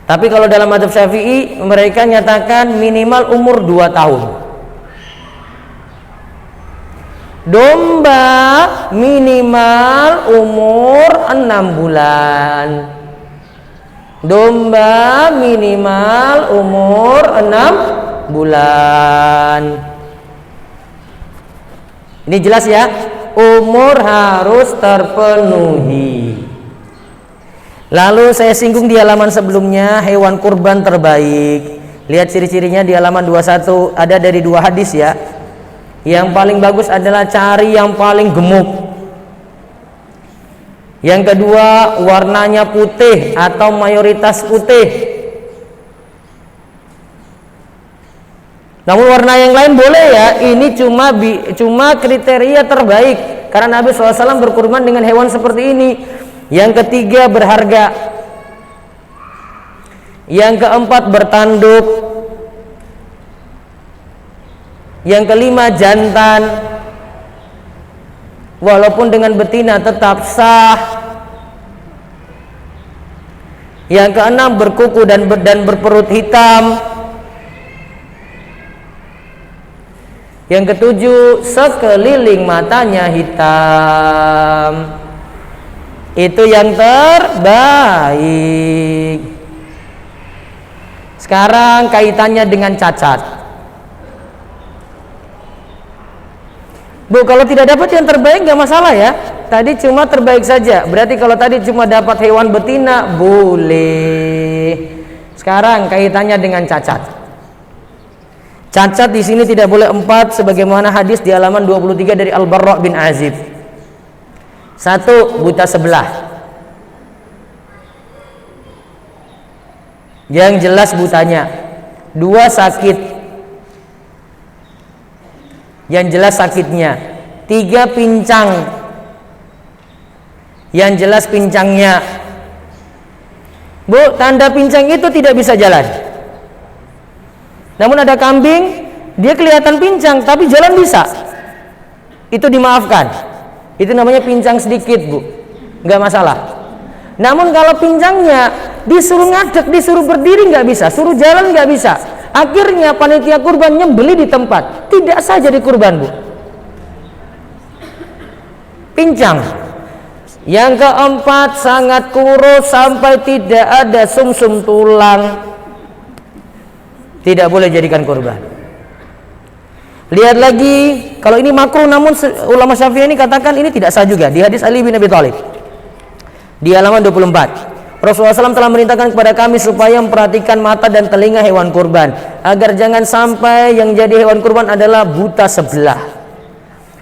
Tapi kalau dalam mazhab Syafi'i mereka nyatakan minimal umur 2 tahun. Domba minimal umur 6 bulan. Domba minimal umur 6 bulan. Ini jelas ya, umur harus terpenuhi. Lalu saya singgung di halaman sebelumnya, hewan kurban terbaik. Lihat ciri-cirinya di halaman 21, ada dari 2 hadis ya. Yang paling bagus adalah cari yang paling gemuk. Yang kedua, warnanya putih atau mayoritas putih. Namun warna yang lain boleh ya. Ini cuma kriteria terbaik, karena Nabi SAW berkurban dengan hewan seperti ini. Yang ketiga, berharga. Yang keempat, bertanduk. Yang kelima, jantan. Walaupun dengan betina tetap sah. Yang keenam, berkuku dan berperut hitam. Yang ketujuh, sekeliling matanya hitam. Itu yang terbaik. Sekarang kaitannya dengan cacat. Bu, kalau tidak dapat yang terbaik nggak masalah ya. Tadi cuma terbaik saja. Berarti kalau tadi cuma dapat hewan betina boleh. Sekarang kaitannya dengan cacat. Cacat di sini tidak boleh 4, sebagaimana hadis di halaman 23 dari Al-Barra bin Azib. 1, buta sebelah. Yang jelas butanya. 2, sakit. Yang jelas sakitnya. 3, pincang. Yang jelas pincangnya. Bu, tanda pincang itu tidak bisa jalan. Namun ada kambing, dia kelihatan pincang tapi jalan bisa. Itu dimaafkan. Itu namanya pincang sedikit, Bu. Nggak masalah. Namun kalau pincangnya disuruh ngadeg, disuruh berdiri nggak bisa, suruh jalan nggak bisa. Akhirnya panitia kurban nyembeli di tempat, tidak sah jadi kurban, Bu. Pincang. Yang keempat, sangat kurus sampai tidak ada sumsum tulang, tidak boleh jadikan kurban. Lihat lagi, kalau ini makruh, namun ulama Syafi'i ini katakan ini tidak sah juga. Di hadis Ali bin Abi Thalib di halaman 24, Rasulullah SAW telah merintahkan kepada kami supaya memperhatikan mata dan telinga hewan kurban, agar jangan sampai yang jadi hewan kurban adalah buta sebelah.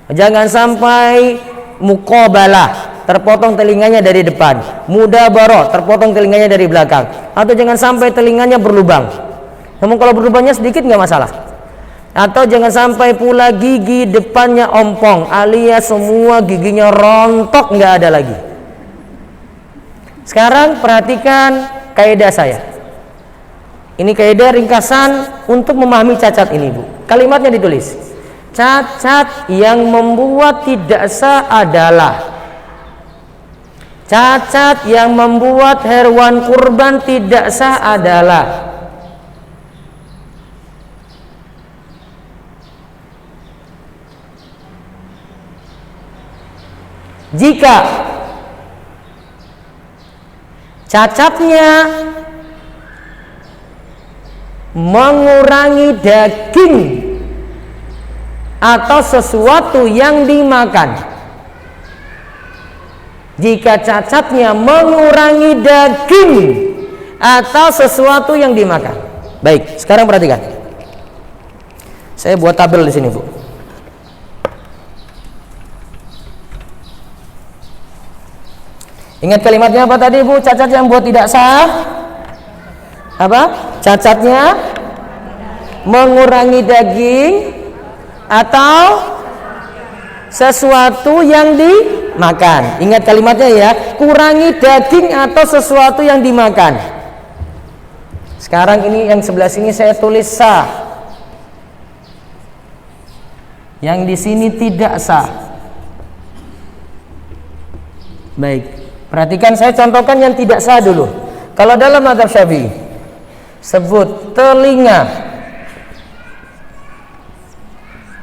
Jangan sampai muqabalah, terpotong telinganya dari depan, mudabarah, terpotong telinganya dari belakang, atau jangan sampai telinganya berlubang. Namun kalau berlubangnya sedikit nggak masalah. Atau jangan sampai pula gigi depannya ompong, alias semua giginya rontok, nggak ada lagi. Sekarang perhatikan kaidah saya. Ini kaidah ringkasan untuk memahami cacat ini, Bu. Kalimatnya ditulis. Cacat yang membuat tidak sah adalah cacat yang membuat hewan kurban tidak sah adalah jika cacatnya mengurangi daging atau sesuatu yang dimakan. Jika cacatnya mengurangi daging atau sesuatu yang dimakan. Baik, sekarang perhatikan. Saya buat tabel di sini, Bu. Ingat kalimatnya apa tadi, Bu? Cacat yang buat tidak sah. Apa? Cacatnya mengurangi daging atau sesuatu yang dimakan. Ingat kalimatnya ya, kurangi daging atau sesuatu yang dimakan. Sekarang ini yang sebelah sini saya tulis sah. Yang di sini tidak sah. Baik, perhatikan saya contohkan yang tidak sah dulu. Kalau dalam mazhab Syafi'i sebut telinga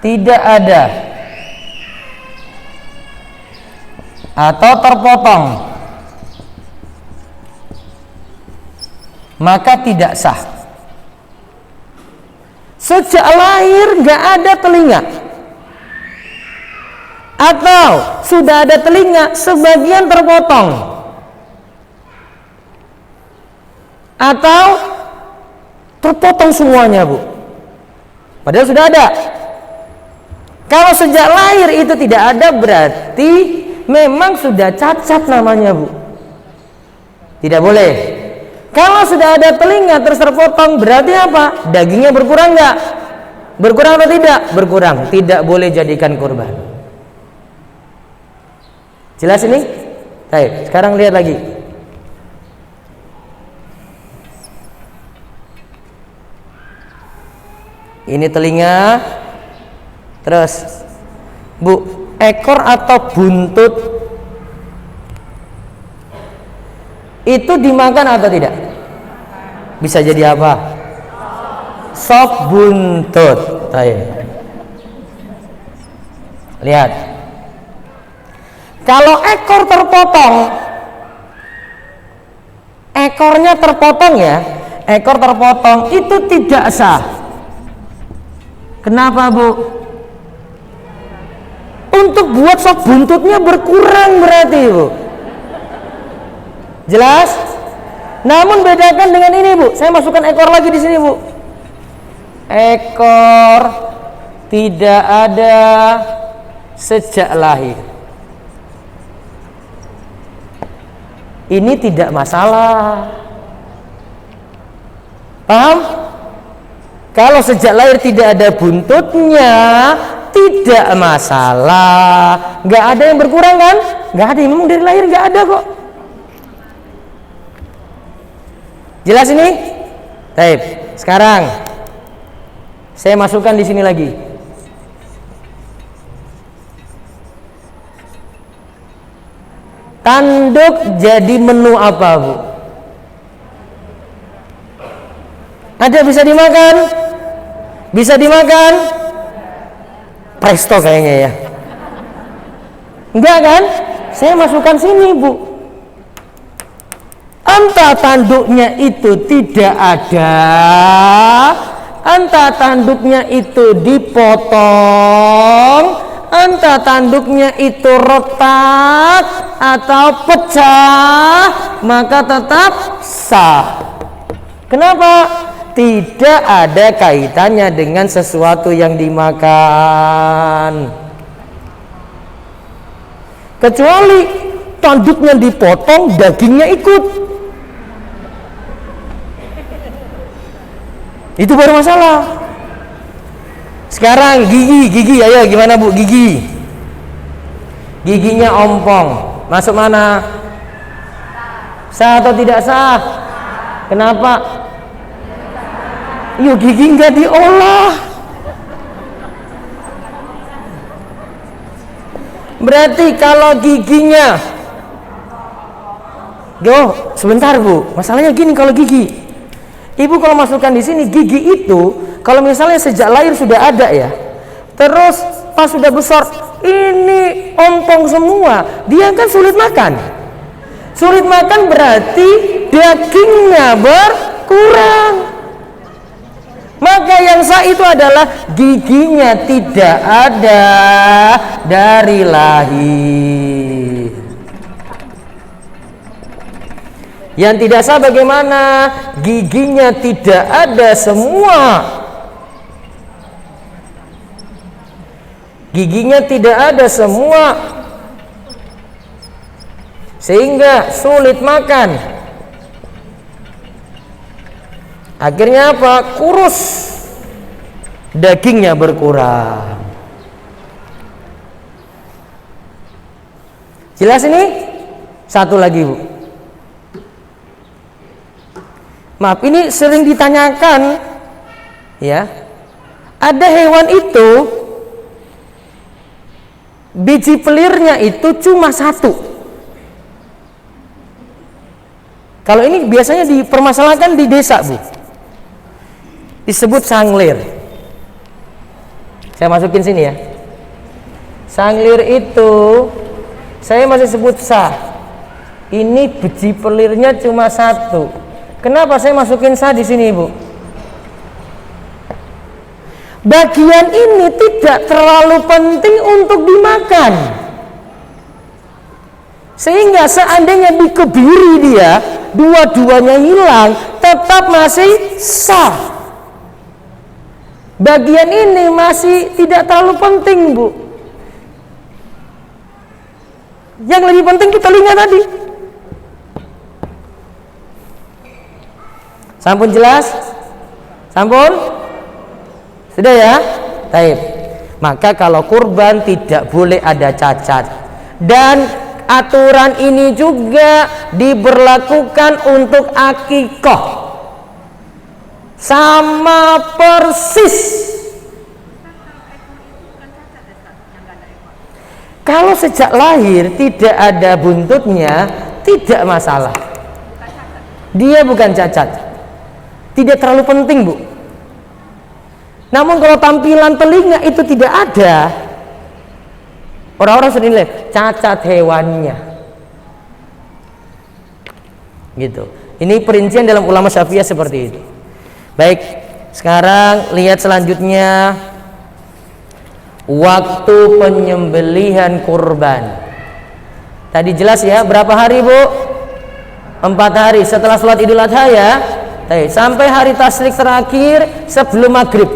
tidak ada atau terpotong, maka tidak sah. Sejak lahir nggak ada telinga, atau sudah ada telinga sebagian terpotong, atau terpotong semuanya, Bu, padahal sudah ada. Kalau sejak lahir itu tidak ada, berarti memang sudah cacat namanya, Bu. Tidak boleh. Kalau sudah ada telinga terus terpotong, berarti apa? Dagingnya berkurang nggak? Berkurang atau tidak? Berkurang. Tidak boleh jadikan kurban. Jelas ini? Baik, sekarang lihat lagi. Ini telinga. Terus, Bu, ekor atau buntut itu dimakan atau tidak? Bisa jadi apa? Sop buntut. Lihat. Kalau ekor terpotong, ekornya terpotong ya, ekor terpotong itu tidak sah. Kenapa, Bu? Untuk buat sop buntutnya berkurang berarti, Bu. Jelas? Namun bedakan dengan ini, Bu. Saya masukkan ekor lagi di sini, Bu. Ekor tidak ada sejak lahir. Ini tidak masalah. Paham? Kalau sejak lahir tidak ada buntutnya, tidak masalah. Nggak ada yang berkurang kan? Nggak ada, memang dari lahir nggak ada kok. Jelas ini? Baik. Sekarang saya masukkan di sini lagi. Tanduk jadi menu apa, Bu? Ada bisa dimakan? Bisa dimakan? Presto kayaknya ya. Enggak kan? Saya masukkan sini, Bu. Entah tanduknya itu tidak ada, entah tanduknya itu dipotong, entah tanduknya itu retak atau pecah, maka tetap sah. Kenapa? Tidak ada kaitannya dengan sesuatu yang dimakan, kecuali tanduknya dipotong, dagingnya ikut. Itu baru masalah. Sekarang gigi, ayo gimana, Bu? Giginya ompong, masuk mana? Sah atau tidak sah? Kenapa? Yuk gigi nggak diolah. Berarti kalau giginya, sebentar Bu, masalahnya gini, kalau gigi, Ibu kalau masukkan di sini gigi itu, kalau misalnya sejak lahir sudah ada ya, terus pas sudah besar ini ompong semua, dia kan sulit makan. Sulit makan berarti dagingnya berkurang. Maka yang sah itu adalah giginya tidak ada dari lahir. Yang tidak sah bagaimana? Giginya tidak ada semua. Giginya tidak ada semua, sehingga sulit makan. Akhirnya apa? Kurus, dagingnya berkurang. Jelas ini? Satu lagi Bu, maaf ini sering ditanyakan ya, ada hewan itu biji pelirnya itu cuma satu. Kalau ini biasanya dipermasalahkan di desa Bu, disebut sanglir. Saya masukin sini ya. Sanglir itu saya masih sebut sah. Ini biji pelirnya cuma satu. Kenapa saya masukin sah di sini Bu? Bagian ini tidak terlalu penting untuk dimakan, sehingga seandainya dikebiri dia, dua-duanya hilang, tetap masih sah. Bagian ini masih tidak terlalu penting Bu. Yang lebih penting itu telinga tadi. Sampun jelas? Sampun? Sudah ya? Baik. Maka kalau kurban tidak boleh ada cacat. Dan aturan ini juga diberlakukan untuk akikah. Sama persis. Kalau sejak lahir tidak ada buntutnya, tidak masalah. Dia bukan cacat. Tidak terlalu penting Bu. Namun kalau tampilan telinga itu tidak ada, orang-orang sering lihat cacat hewannya. Gitu. Ini perincian dalam ulama Syafi'iyah seperti itu. Baik, sekarang lihat selanjutnya, waktu penyembelihan kurban. Tadi jelas ya, berapa hari Bu? 4 hari setelah sholat Idul Adha ya. Sampai hari tasyrik terakhir sebelum maghrib.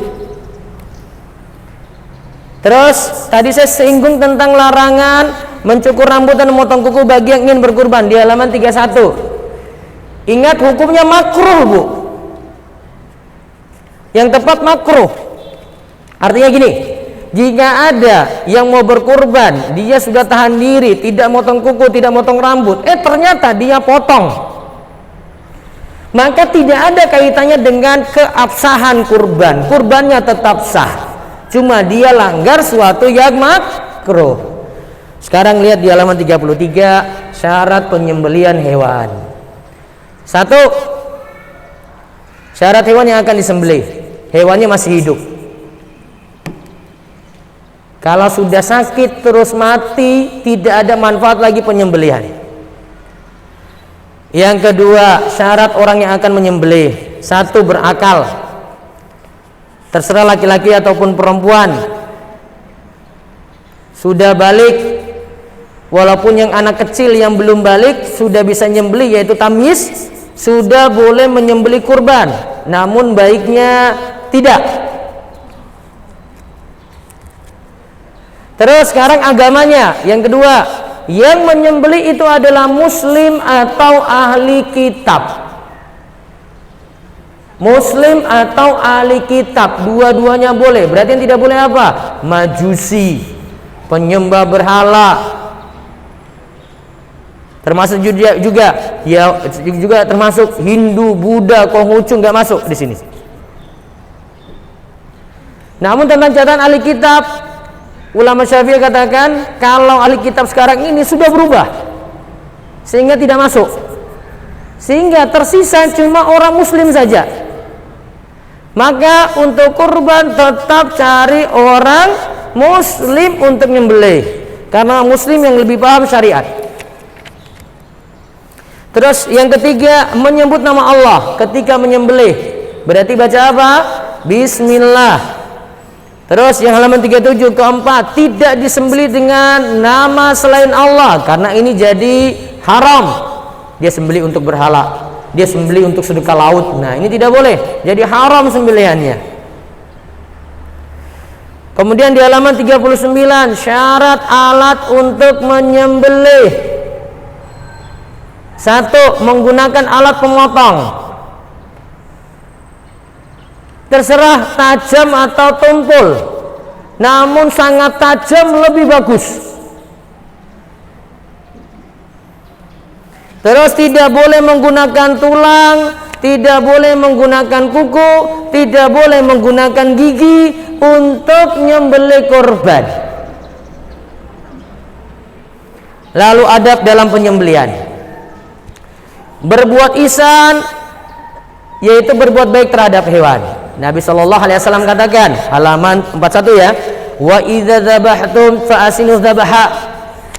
Terus tadi saya singgung tentang larangan mencukur rambut dan memotong kuku bagi yang ingin berkurban di halaman 31. Ingat hukumnya makruh Bu. Yang tepat makruh. Artinya gini, jika ada yang mau berkurban, dia sudah tahan diri, tidak motong kuku, tidak motong rambut, ternyata dia potong, maka tidak ada kaitannya dengan keabsahan kurban. Kurbannya tetap sah, cuma dia langgar suatu yang makruh. Sekarang lihat di halaman 33, syarat penyembelihan hewan. 1, syarat hewan yang akan disembelih, hewannya masih hidup. Kalau sudah sakit terus mati, tidak ada manfaat lagi penyembelihan. Yang kedua, syarat orang yang akan menyembelih. 1, berakal. Terserah laki-laki ataupun perempuan. Sudah balik, walaupun yang anak kecil yang belum balik sudah bisa menyembelih, yaitu tamyiz, sudah boleh menyembelih kurban. Namun baiknya tidak. Terus sekarang agamanya. Yang kedua, yang menyembelih itu adalah muslim atau ahli kitab. Muslim atau ahli kitab, dua-duanya boleh. Berarti yang tidak boleh apa? Majusi, penyembah berhala. Termasuk juga termasuk Hindu, Buddha, Konghucu nggak masuk di sini. Namun tentang catatan ahli kitab, ulama Syafi'i katakan kalau ahli kitab sekarang ini sudah berubah sehingga tidak masuk, sehingga tersisa cuma orang muslim saja. Maka untuk kurban tetap cari orang muslim untuk nyembelih, karena muslim yang lebih paham syariat. Terus yang ketiga, menyebut nama Allah ketika menyembelih. Berarti baca apa? Bismillah. Terus yang halaman 37 keempat, tidak disembelih dengan nama selain Allah, karena ini jadi haram. Dia sembelih untuk berhala, dia sembelih untuk sedekah laut. Nah, ini tidak boleh, jadi haram sembelihannya. Kemudian di halaman 39, syarat alat untuk menyembelih. 1. Menggunakan alat pemotong. Terserah tajam atau tumpul, namun sangat tajam lebih bagus. Terus tidak boleh menggunakan tulang, tidak boleh menggunakan kuku, tidak boleh menggunakan gigi untuk nyembelih korban. Lalu adab dalam penyembelihan. Berbuat ihsan, yaitu berbuat baik terhadap hewan. Nabi Shallallahu Alaihi Wasallam katakan, halaman 41 ya, wa idza dzabhtum fa asinu dzabaha.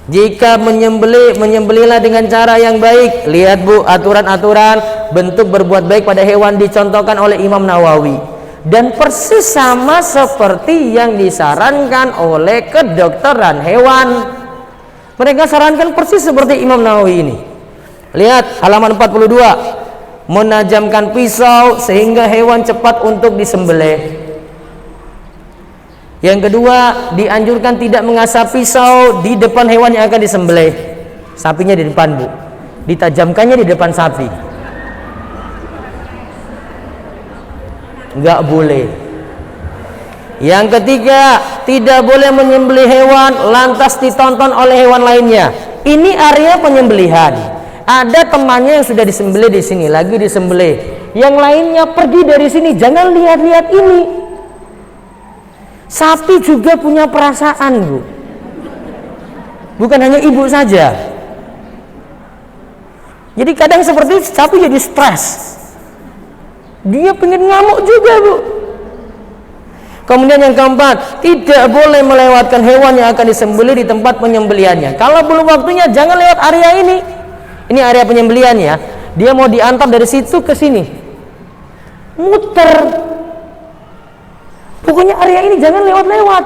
Jika menyembelihlah dengan cara yang baik. Lihat Bu, aturan-aturan bentuk berbuat baik pada hewan dicontohkan oleh Imam Nawawi, dan persis sama seperti yang disarankan oleh kedokteran hewan. Mereka sarankan persis seperti Imam Nawawi ini. Lihat halaman 42, menajamkan pisau sehingga hewan cepat untuk disembelih. Yang kedua, dianjurkan tidak mengasah pisau di depan hewan yang akan disembelih. Sapinya di depan Bu, ditajamkannya di depan sapi. Enggak boleh. Yang ketiga, tidak boleh menyembelih hewan lantas ditonton oleh hewan lainnya. Ini area penyembelihan. Ada temannya yang sudah disembelih di sini, lagi disembelih. Yang lainnya pergi dari sini, jangan lihat-lihat ini. Sapi juga punya perasaan, Bu. Bukan hanya ibu saja. Jadi kadang seperti itu, sapi jadi stres. Dia pengen ngamuk juga, Bu. Kemudian yang keempat, tidak boleh melewatkan hewan yang akan disembelih di tempat penyembelihannya. Kalau belum waktunya, jangan lewat area ini. Ini area penyembelihan ya. Dia mau diantar dari situ ke sini, muter. Pokoknya area ini jangan lewat-lewat.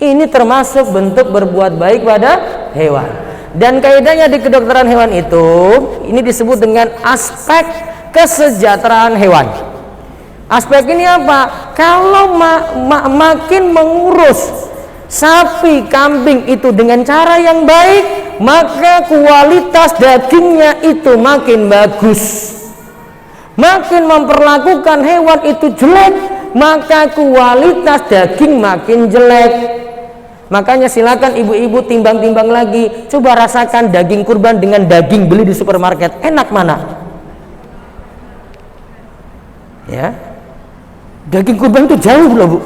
Ini termasuk bentuk berbuat baik pada hewan. Dan kaidahnya di kedokteran hewan itu, ini disebut dengan aspek kesejahteraan hewan. Aspek ini apa? Kalau makin mengurus sapi, kambing itu dengan cara yang baik, maka kualitas dagingnya itu makin bagus. Makin memperlakukan hewan itu jelek, maka kualitas daging makin jelek. Makanya silakan ibu-ibu timbang-timbang lagi, coba rasakan daging kurban dengan daging beli di supermarket, enak mana? Ya, daging kurban itu jauh loh Bu.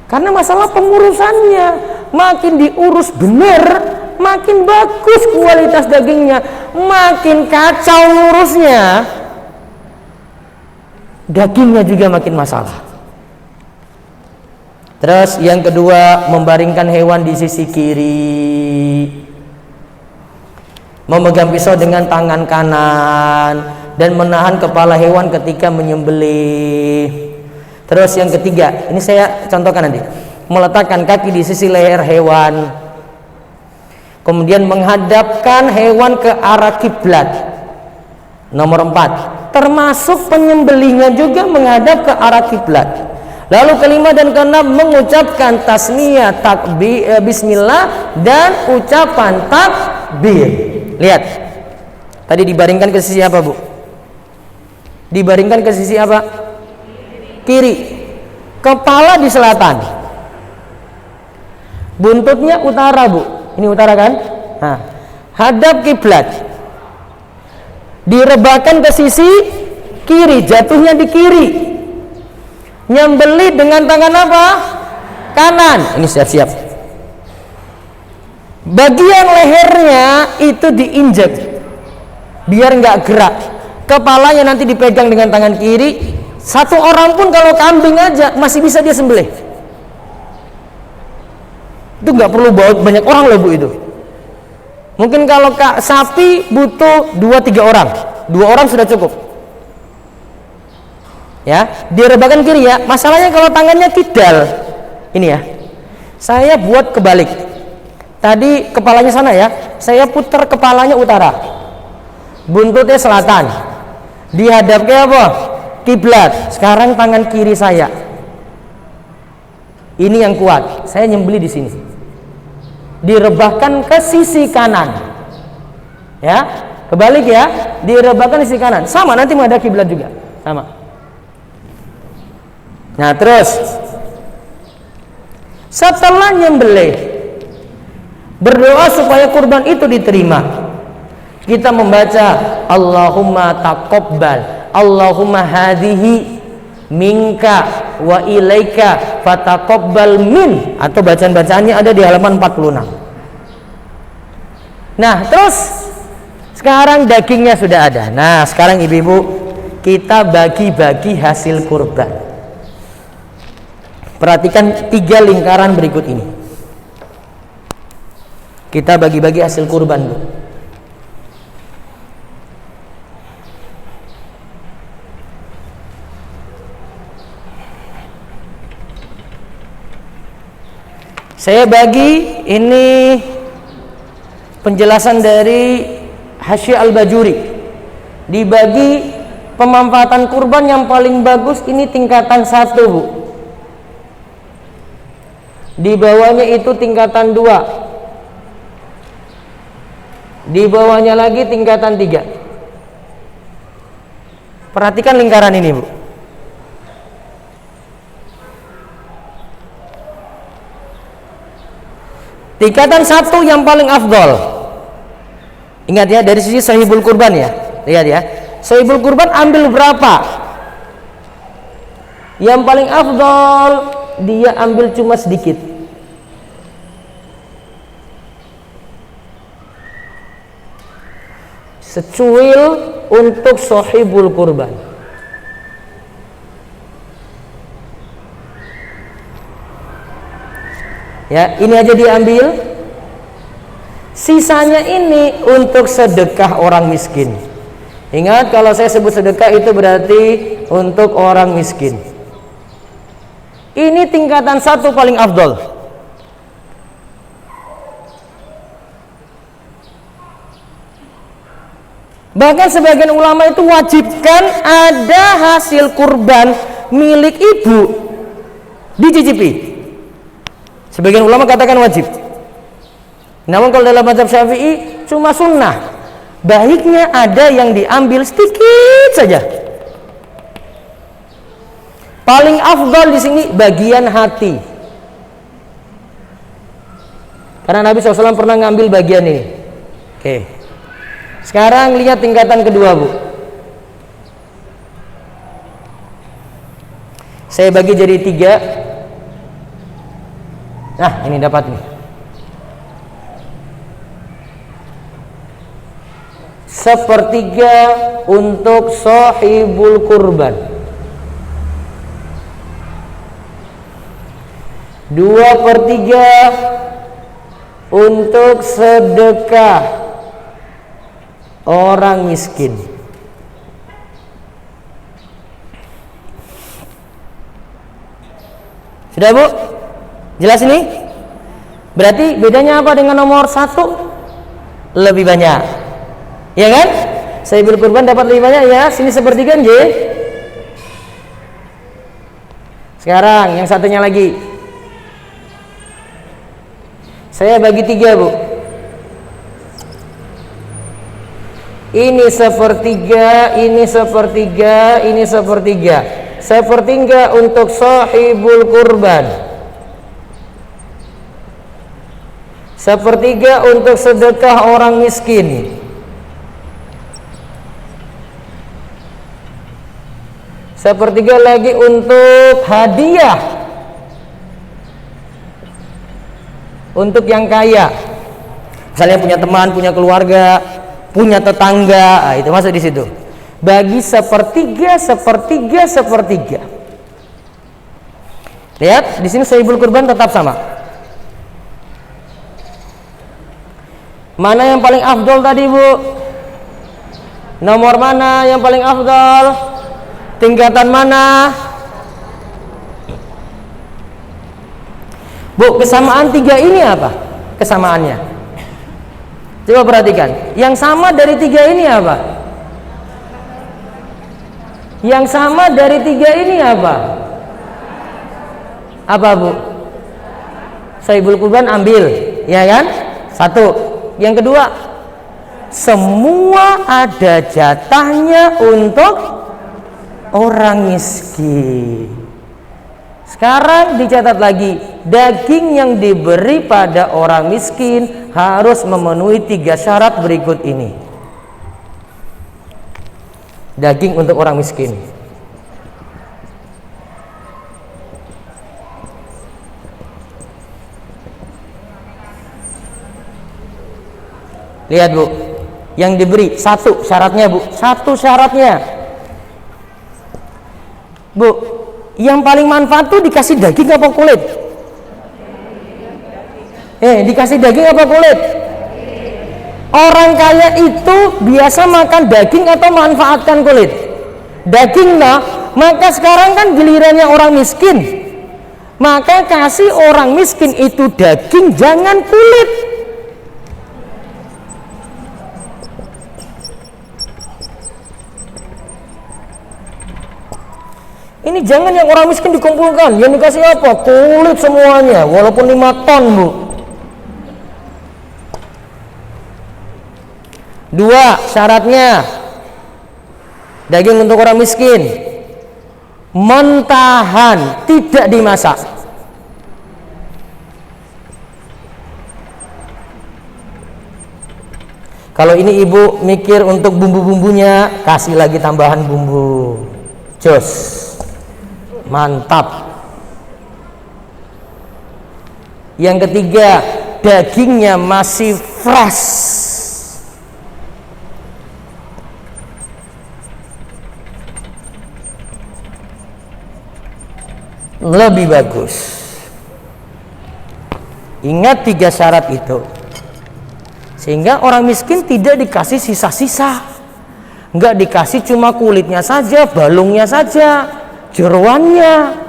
Karena masalah pengurusannya, makin diurus benar, makin bagus kualitas dagingnya. Makin kacau ngurusnya, dagingnya juga makin masalah. Terus yang kedua, membaringkan hewan di sisi kiri, memegang pisau dengan tangan kanan, dan menahan kepala hewan ketika menyembelih. Terus yang ketiga, ini saya contohkan nanti, meletakkan kaki di sisi leher hewan, kemudian menghadapkan hewan ke arah kiblat. Nomor 4, termasuk penyembelihnya juga menghadap ke arah kiblat. Lalu kelima dan keenam, mengucapkan tasmiyah, takbir, bismillah, dan ucapan takbir. Lihat, tadi dibaringkan ke sisi apa Bu? Dibaringkan ke sisi apa? Kiri. Kepala di selatan, buntutnya utara Bu. Ini utara kan? Nah, hadap kiblat, direbahkan ke sisi kiri, jatuhnya di kiri. Nyembeli dengan tangan apa? Kanan. Ini siap-siap. Bagian lehernya itu diinjek biar nggak gerak. Kepalanya nanti dipegang dengan tangan kiri. Satu orang pun kalau kambing aja masih bisa dia sembelih. Itu nggak perlu bawa banyak orang loh Bu itu. Mungkin kalau sapi butuh 2-3 orang. 2 orang sudah cukup. Ya, direbahkan kiri ya. Masalahnya kalau tangannya kidal. Ini ya. Saya buat kebalik. Tadi kepalanya sana ya. Saya putar kepalanya utara. Buntutnya selatan. Dihadapnya apa? Kiblat. Sekarang tangan kiri saya. Ini yang kuat. Saya nyembeli di sini. Direbahkan ke sisi kanan. Ya, kebalik ya. Direbahkan di sisi kanan. Sama nanti menghadap kiblat juga. Sama. Nah, terus setelah nyembelih, berdoa supaya kurban itu diterima. Kita membaca Allahumma taqabbal, Allahumma hadhihi minka wa ilaika fataqabbal min, atau bacaan-bacaannya ada di halaman 46. Nah, terus sekarang dagingnya sudah ada. Nah, sekarang ibu-ibu, kita bagi-bagi hasil kurban. Perhatikan 3 lingkaran berikut ini. Kita bagi-bagi hasil kurban, Bu. Saya bagi ini penjelasan dari Hasyiah Al-Bajuri. Dibagi pemanfaatan kurban yang paling bagus ini tingkatan 1, Bu. Di bawahnya itu tingkatan 2. Di bawahnya lagi tingkatan 3. Perhatikan lingkaran ini, Bu. Tingkatan 1 yang paling afdol. Ingat ya, dari sisi sahibul kurban ya. Lihat ya. Sahibul kurban ambil berapa? Yang paling afdol dia ambil cuma sedikit. Secuil untuk sahibul kurban. Ya, ini aja diambil. Sisanya ini untuk sedekah orang miskin. Ingat, kalau saya sebut sedekah itu berarti untuk orang miskin. Ini tingkatan 1 paling afdol. Bahkan sebagian ulama itu wajibkan ada hasil kurban milik ibu dicicipi. Sebagian ulama katakan wajib. Namun kalau dalam mazhab Syafi'i cuma sunnah. Baiknya ada yang diambil sedikit saja. Paling afdal di sini bagian hati. Karena Nabi SAW pernah ngambil bagian ini. Oke. Sekarang lihat tingkatan kedua, Bu. Saya bagi jadi 3. Nah, ini dapat nih. Sepertiga untuk sahibul kurban. 2/3 untuk sedekah orang miskin. Sudah, Bu? Jelas ini? Berarti bedanya apa dengan nomor 1? Lebih banyak. Ya kan? Sahibul kurban dapat lebih banyak ya. Sini sepertiga, J. Sekarang yang satunya lagi. Saya bagi 3, Bu. Ini sepertiga, ini sepertiga, ini sepertiga. Sepertiga untuk sahibul kurban. Sepertiga untuk sedekah orang miskin. Sepertiga lagi untuk hadiah untuk yang kaya. Misalnya punya teman, punya keluarga, punya tetangga, itu masuk di situ. Bagi sepertiga, sepertiga, sepertiga. Lihat, di sini sahibul kurban tetap sama. Mana yang paling afdol tadi, Bu? Nomor mana yang paling afdol? Tingkatan mana? Bu, kesamaan tiga ini apa? Kesamaannya. Coba perhatikan. Yang sama dari tiga ini apa? Yang sama dari tiga ini apa? Apa, Bu? Sahibul kurban ambil, ya kan? Satu. Yang kedua, semua ada jatahnya untuk orang miskin. Sekarang dicatat lagi, daging yang diberi pada orang miskin harus memenuhi 3 syarat berikut ini. Daging untuk orang miskin. Lihat, Bu, yang diberi satu syaratnya, Bu, satu syaratnya, Bu, yang paling manfaat tuh dikasih daging apa kulit? Dikasih daging apa kulit? Orang kaya itu biasa makan daging atau manfaatkan kulit? Daging lah. Maka sekarang kan gilirannya orang miskin, maka kasih orang miskin itu daging, jangan kulit. Ini jangan yang orang miskin dikumpulkan, yang dikasih apa? Kulit semuanya, walaupun 5 ton, Bu. 2 syaratnya, daging untuk orang miskin mentahan, tidak dimasak. Kalau ini ibu mikir untuk bumbu-bumbunya, kasih lagi tambahan bumbu, jos, mantap. Yang ketiga, dagingnya masih fresh. Lebih bagus. Ingat 3 syarat itu, sehingga orang miskin tidak dikasih sisa-sisa, nggak dikasih cuma kulitnya saja, balungnya saja, jeroannya,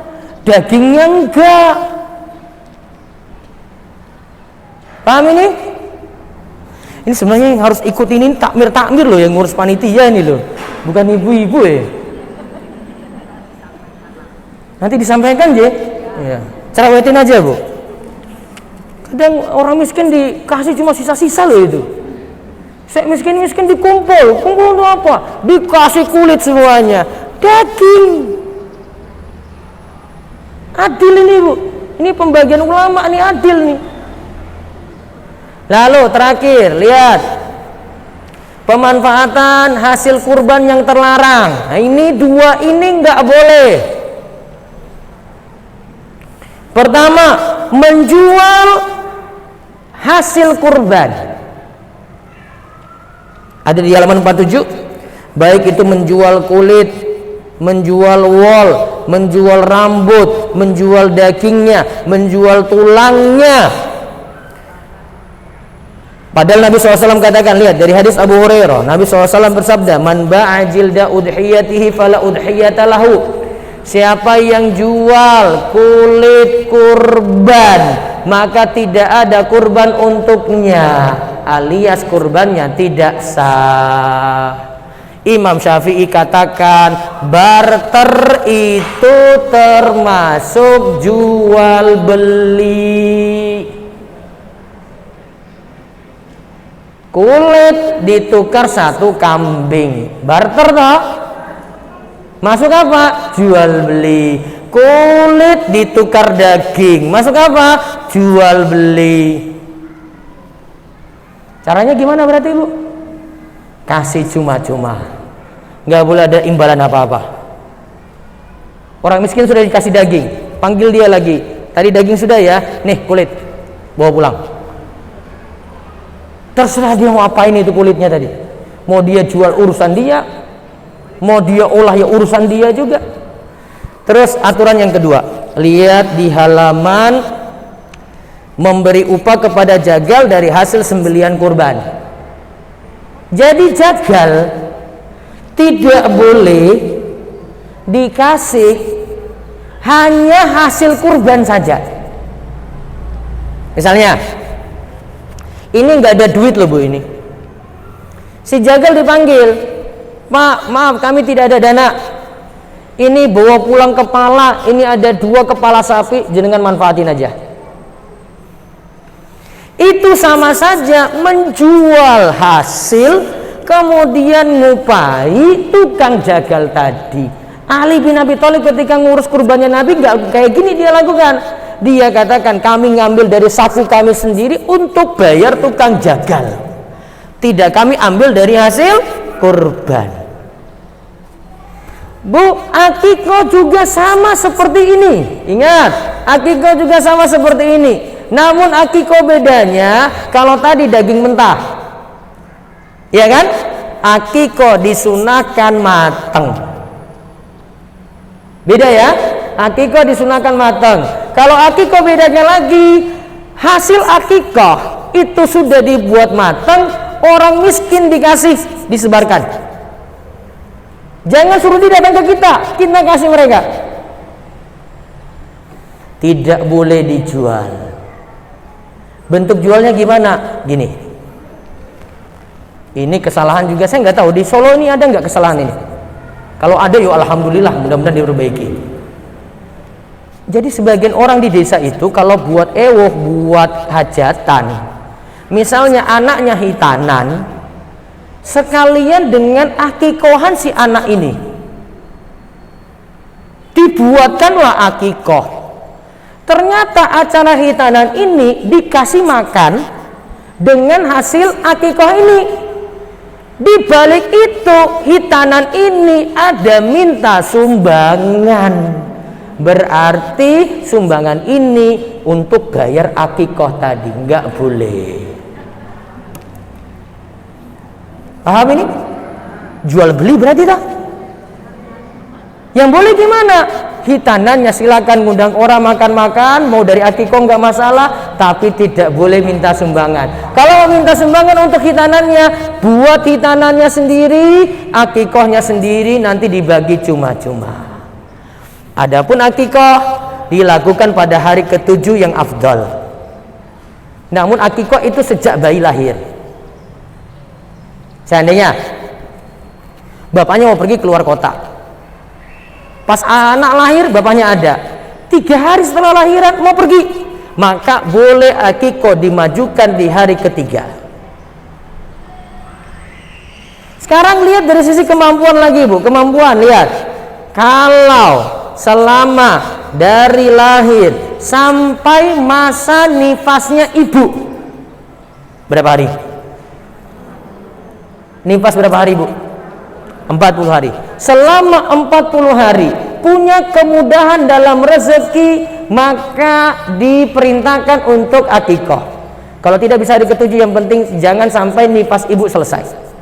dagingnya enggak. Paham ini? Ini sebenarnya yang harus ikut ini takmir loh, yang ngurus panitia ini loh, bukan ibu-ibu ya. Nanti disampaikan aja, ya. Cerawetin aja, Bu. Kadang orang miskin dikasih cuma sisa-sisa loh itu. Saya miskin dikumpul untuk apa? Dikasih kulit semuanya, daging. Adil ini, Bu. Ini pembagian ulama, ini adil nih. Lalu terakhir, lihat pemanfaatan hasil kurban yang terlarang. Nah, ini 2 ini nggak boleh. Pertama, menjual hasil kurban. Ada di halaman 47. Baik itu menjual kulit, menjual wol, menjual rambut, menjual dagingnya, menjual tulangnya. Padahal Nabi SAW katakan, lihat dari hadis Abu Hurairah, Nabi SAW bersabda, man ba'a jilda udhiyatihi fala udhiyata lahu. Siapa yang jual kulit kurban, maka tidak ada kurban untuknya, alias kurbannya tidak sah. Imam Syafi'i katakan barter itu termasuk jual beli. Kulit ditukar 1 kambing, barter toh? Masuk apa? Jual beli. Kulit ditukar daging, masuk apa? Jual beli. Caranya gimana berarti, Bu? Kasih cuma-cuma, nggak boleh ada imbalan apa-apa. Orang miskin sudah dikasih daging, panggil dia lagi. Tadi daging sudah ya, nih kulit, bawa pulang. Terserah dia mau apain itu kulitnya tadi. Mau dia jual urusan dia, mau dia olah ya urusan dia juga. Terus aturan yang kedua, lihat di halaman, memberi upah kepada jagal dari hasil sembelian kurban. Jadi jagal tidak boleh dikasih hanya hasil kurban saja. Misalnya ini nggak ada duit loh bu, ini si jagal dipanggil, Pak maaf kami tidak ada dana, ini bawa pulang kepala, ini ada 2 kepala sapi, jenengan manfaatin aja. Itu sama saja menjual hasil, kemudian ngupai tukang jagal tadi. Ali bin Abi Thalib ketika ngurus kurbannya Nabi nggak kayak gini dia lakukan. Dia katakan kami ngambil dari saku kami sendiri untuk bayar tukang jagal, tidak kami ambil dari hasil kurban. Bu, akikoh juga sama seperti ini. Ingat, akikoh juga sama seperti ini. Namun akikoh bedanya, kalau tadi daging mentah, ya kan? Akikoh disunahkan matang. Beda ya? Akikoh disunahkan matang. Kalau akikoh bedanya lagi, hasil akikoh itu sudah dibuat matang, orang miskin dikasih, disebarkan. Jangan suruh dia datang ke kita kasih mereka. Tidak boleh dijual. Bentuk jualnya gimana? Gini. Ini kesalahan juga, saya nggak tahu di Solo ini ada nggak kesalahan ini. Kalau ada, ya alhamdulillah, mudah-mudahan diperbaiki. Jadi sebagian orang di desa itu kalau buat ewoh, buat hajatan, misalnya anaknya hitanan, sekalian dengan akikohan si anak ini, dibuatkanlah akikoh. Ternyata acara hitanan ini dikasih makan dengan hasil akikoh ini. Di balik itu hitanan ini ada minta sumbangan, berarti sumbangan ini untuk bayar akikoh tadi, nggak boleh. Paham ini? Jual beli berarti tak? Yang boleh gimana? Hitanannya silakan ngundang orang makan-makan, mau dari akikoh nggak masalah, tapi tidak boleh minta sumbangan. Kalau minta sumbangan untuk hitanannya, buat hitanannya sendiri, akikohnya sendiri, nanti dibagi cuma-cuma. Adapun akikoh dilakukan pada hari ke-7 yang afdal. Namun akikoh itu sejak bayi lahir. Seandainya bapaknya mau pergi keluar kota, pas anak lahir bapaknya ada, 3 hari setelah lahiran mau pergi, maka boleh akikoh dimajukan di hari ke-3. Sekarang lihat dari sisi kemampuan lagi bu, kemampuan lihat. Kalau selama dari lahir sampai masa nifasnya ibu, berapa hari? Nifas berapa hari bu? 40 hari. Selama 40 hari punya kemudahan dalam rezeki, maka diperintahkan untuk akikoh. Kalau tidak bisa hari ke-7, yang penting jangan sampai nifas ibu selesai.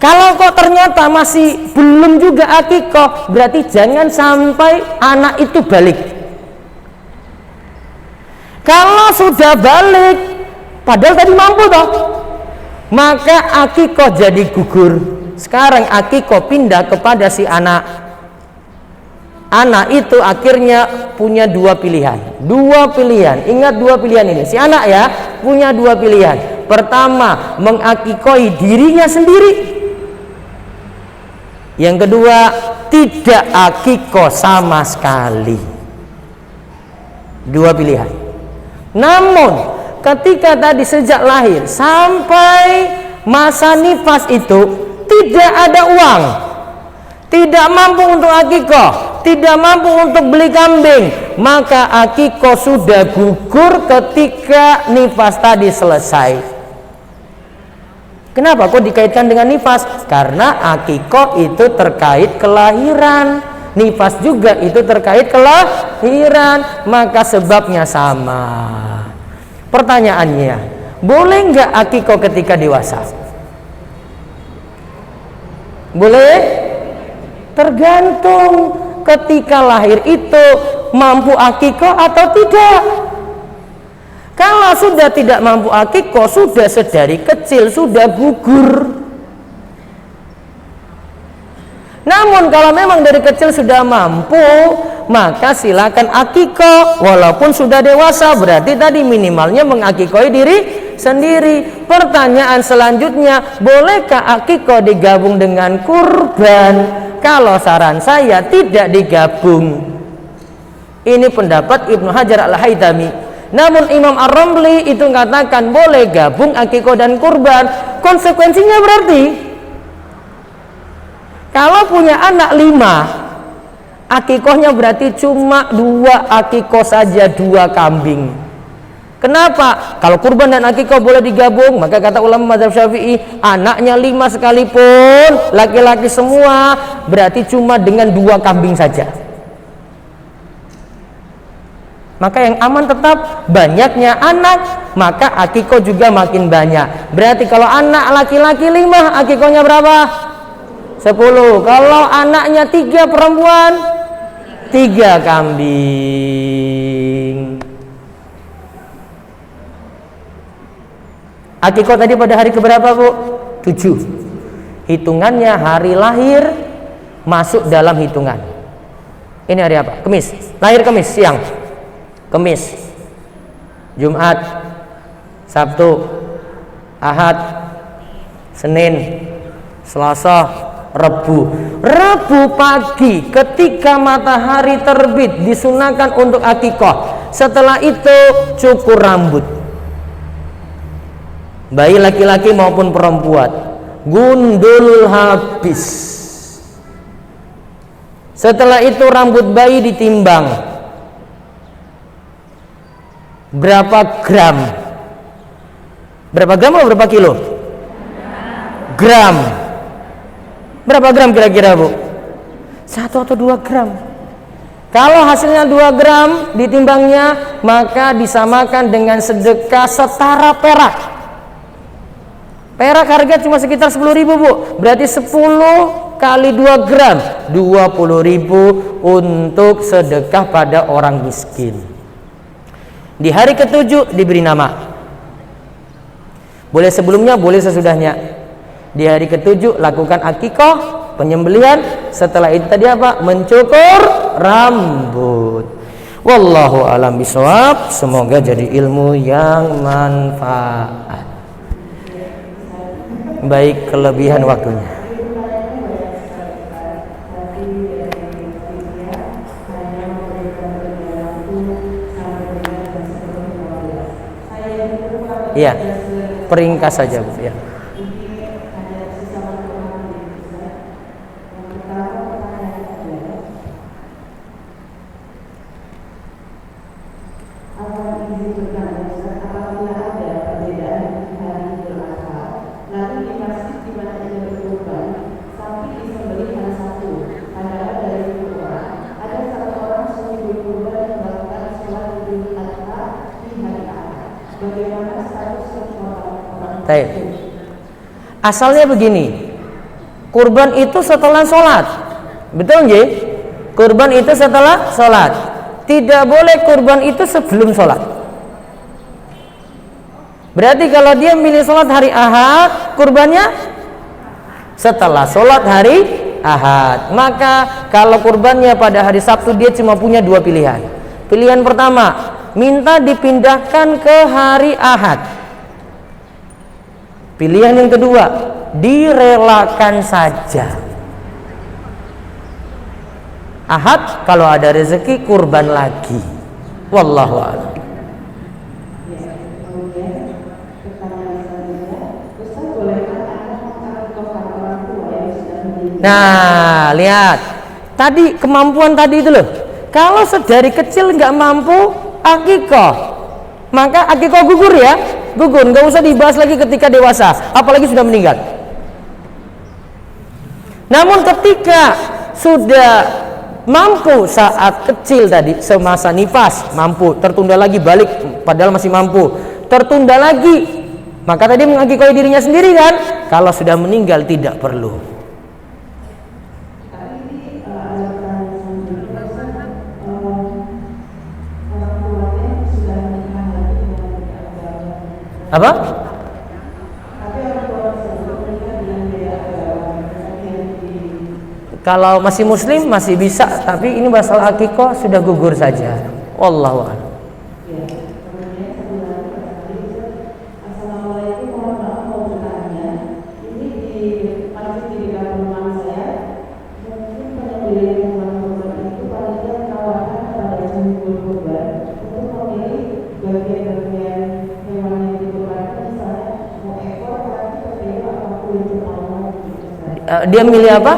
Kalau kok ternyata masih belum juga akikoh, berarti jangan sampai anak itu balik. Kalau sudah balik, padahal tadi mampu toh, maka akikoh jadi gugur. Sekarang akikoh pindah kepada si anak. Anak itu akhirnya punya 2 pilihan. 2 pilihan, ingat 2 pilihan ini. Si anak ya punya 2 pilihan. Pertama, mengakikohi dirinya sendiri. Yang kedua, tidak akikoh sama sekali. 2 pilihan. Namun ketika tadi sejak lahir sampai masa nifas itu tidak ada uang, tidak mampu untuk akikoh, tidak mampu untuk beli kambing, maka akikoh sudah gugur ketika nifas tadi selesai. Kenapa kok dikaitkan dengan nifas? Karena akikoh itu terkait kelahiran. nifas juga itu terkait kelahiran, maka sebabnya sama. Pertanyaannya, boleh nggak akikoh ketika dewasa? Boleh? Tergantung ketika lahir itu mampu akikoh atau tidak. Kalau sudah tidak mampu akikoh, sudah sedari kecil sudah gugur. Namun kalau memang dari kecil sudah mampu, maka silakan akikoh walaupun sudah dewasa. Berarti tadi minimalnya mengakikohi diri sendiri. Pertanyaan selanjutnya, bolehkah akikoh digabung dengan kurban? Kalau saran saya tidak digabung. Ini pendapat Ibnu Hajar Al-Haytami. Namun Imam Ar-Ramli itu mengatakan boleh gabung akikoh dan kurban. Konsekuensinya berarti kalau punya anak 5, akikohnya berarti cuma 2 akikoh saja, 2 kambing. Kenapa? Kalau kurban dan akikoh boleh digabung, maka kata ulama mazhab Syafi'i, anaknya 5 sekalipun laki-laki semua, berarti cuma dengan 2 kambing saja. Maka yang aman tetap banyaknya anak, maka akikoh juga makin banyak. Berarti kalau anak laki-laki 5, akikohnya berapa? 10. Kalau anaknya 3 perempuan, 3 kambing. Akikoh tadi pada hari keberapa, Bu? 7. Hitungannya hari lahir masuk dalam hitungan. Ini hari apa? Kamis. Lahir Kamis siang. Kamis, Jumat, Sabtu, Ahad, Senin, Selasa, Rabu. Rabu pagi ketika matahari terbit disunahkan untuk akikoh. Setelah itu cukur rambut, bayi laki-laki maupun perempuan, gundul habis. Setelah itu rambut bayi ditimbang. Berapa gram? Berapa gram atau berapa kilo? Gram. Berapa gram kira-kira, Bu? 1 atau 2 gram. Kalau hasilnya 2 gram ditimbangnya, maka disamakan dengan sedekah setara perak. Perak harga cuma sekitar 10.000, Bu. Berarti 10 kali 2 gram, 20.000 untuk sedekah pada orang miskin. Di hari ke-7 diberi nama. Boleh sebelumnya, boleh sesudahnya. Di hari ke-7 lakukan akikoh, penyembelihan. Setelah itu tadi apa? Mencukur rambut. Wallahu a'lam bishawab. Semoga jadi ilmu yang manfaat. Baik, kelebihan waktunya. Iya, peringkas saja, Bu, ya. Asalnya begini, kurban itu setelah sholat, betul nggih? Kurban itu setelah sholat. Tidak boleh kurban itu sebelum sholat. Berarti kalau dia milih sholat hari Ahad, kurbannya setelah sholat hari Ahad. Maka kalau kurbannya pada hari Sabtu, dia cuma punya 2 pilihan. Pilihan pertama, minta dipindahkan ke hari Ahad. Pilihan yang kedua, direlakan saja. Ahad kalau ada rezeki kurban lagi. Wallahu a'lam. Nah, lihat. Tadi kemampuan tadi itu loh. Kalau sedari kecil nggak mampu akikoh, maka akikoh gugur ya. Gugur, nggak usah dibahas lagi ketika dewasa, apalagi sudah meninggal. Namun ketika sudah mampu saat kecil tadi semasa nifas mampu, tertunda lagi balik padahal masih mampu, tertunda lagi, maka tadi mengakikoi dirinya sendiri kan. Kalau sudah meninggal tidak perlu. Apa? Kalau masih muslim masih bisa, tapi ini masalah akikoh sudah gugur saja. Wallahu a'lam. Dia milih apa?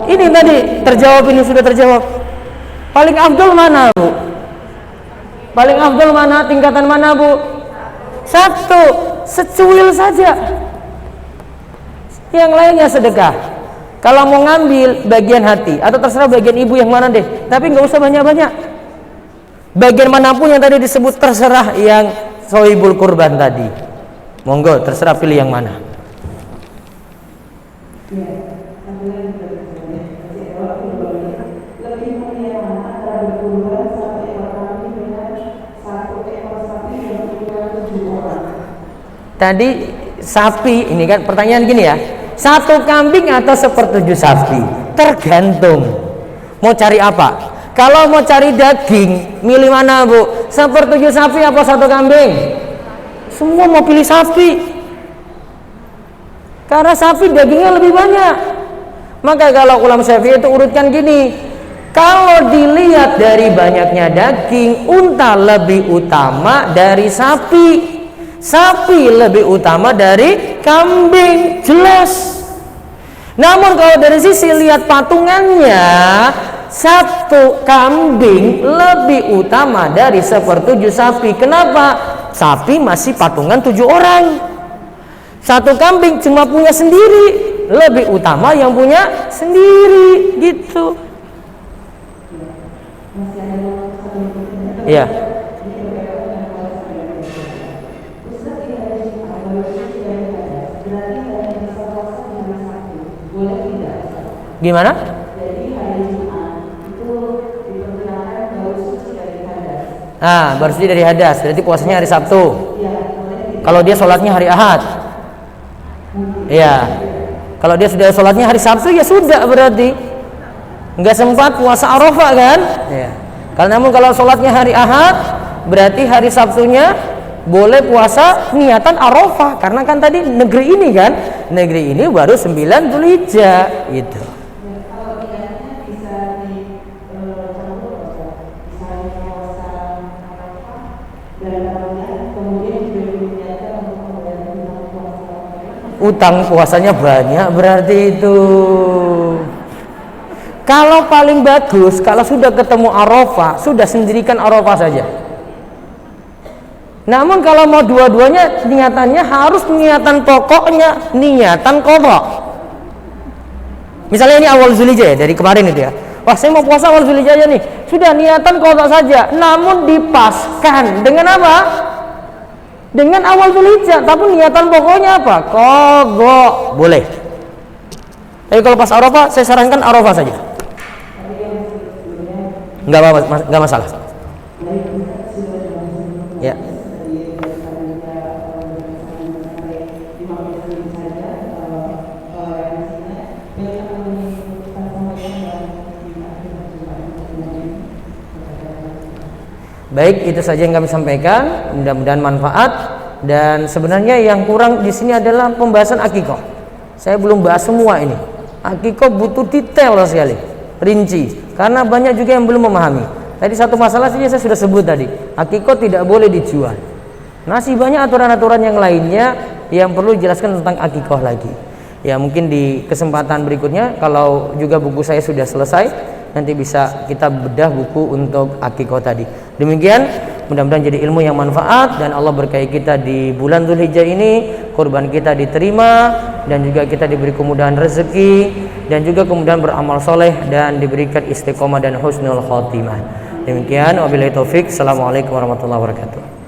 Ini tadi terjawab, ini sudah terjawab. Paling afdol mana, Bu? Paling afdol mana? Tingkatan mana, Bu? Satu, secuil saja. Yang lainnya sedekah. Kalau mau ngambil bagian hati atau terserah bagian ibu yang mana deh, tapi nggak usah banyak-banyak. Bagian manapun yang tadi disebut terserah yang sohibul kurban tadi. Monggo terserah pilih yang mana. Tadi sapi, ini kan pertanyaan gini ya, 1 kambing atau 1/7 sapi? Tergantung mau cari apa. Kalau mau cari daging, milih mana, Bu? 1/7 sapi apa 1 kambing? Semua mau pilih sapi, karena sapi dagingnya lebih banyak. Maka kalau ulama Syafi'i itu urutkan gini, kalau dilihat dari banyaknya daging, unta lebih utama dari sapi. Sapi lebih utama dari kambing, jelas. Namun kalau dari sisi lihat patungannya, 1 kambing lebih utama dari 1/7 sapi. Kenapa? Sapi masih patungan 7 orang. 1 kambing cuma punya sendiri, lebih utama yang punya sendiri, gitu. Iya. Gimana? Baru suci dari hadas, berarti puasanya hari Sabtu. Kalau dia sholatnya hari Ahad, ya. Kalau dia sudah sholatnya hari Sabtu, ya sudah, berarti nggak sempat puasa Arafah kan? Ya. Namun kalau sholatnya hari Ahad, berarti hari Sabtunya boleh puasa niatan Arafah, karena kan tadi negeri ini kan, negeri ini baru 9 Dzulhijjah, gitu. Utang puasanya banyak berarti itu. Kalau paling bagus, kalau sudah ketemu Arafah, sudah sendirikan Arafah saja. Namun kalau mau dua-duanya, niatannya harus niatan pokoknya, niatan qadha. Misalnya ini awal Dzulhijjah ya, dari kemarin itu ya. Wah, saya mau puasa awal Dzulhijjah nih. Sudah niatan qadha saja, namun dipaskan dengan apa? Dengan awal Dzulhijjah, tapi niatan pokoknya apa? Qadha. Boleh. Tapi kalau pas Arafah, saya sarankan Arafah saja. Enggak masalah. Ya. Baik, itu saja yang kami sampaikan. Mudah-mudahan manfaat. Dan sebenarnya yang kurang di sini adalah pembahasan akikoh. Saya belum bahas semua ini. Akikoh butuh detail sekali, rinci. Karena banyak juga yang belum memahami. Tadi satu masalah saja saya sudah sebut tadi. Akikoh tidak boleh dijual. Masih banyak aturan-aturan yang lainnya yang perlu dijelaskan tentang akikoh lagi. Ya mungkin di kesempatan berikutnya, kalau juga buku saya sudah selesai, nanti bisa kita bedah buku untuk akikah tadi. Demikian, mudah-mudahan jadi ilmu yang manfaat dan Allah berkahi kita di bulan Dzulhijjah ini, kurban kita diterima dan juga kita diberi kemudahan rezeki dan juga kemudahan beramal soleh dan diberikan istiqomah dan husnul khotimah. Demikian, wabillahi taufik. Assalamualaikum warahmatullahi wabarakatuh.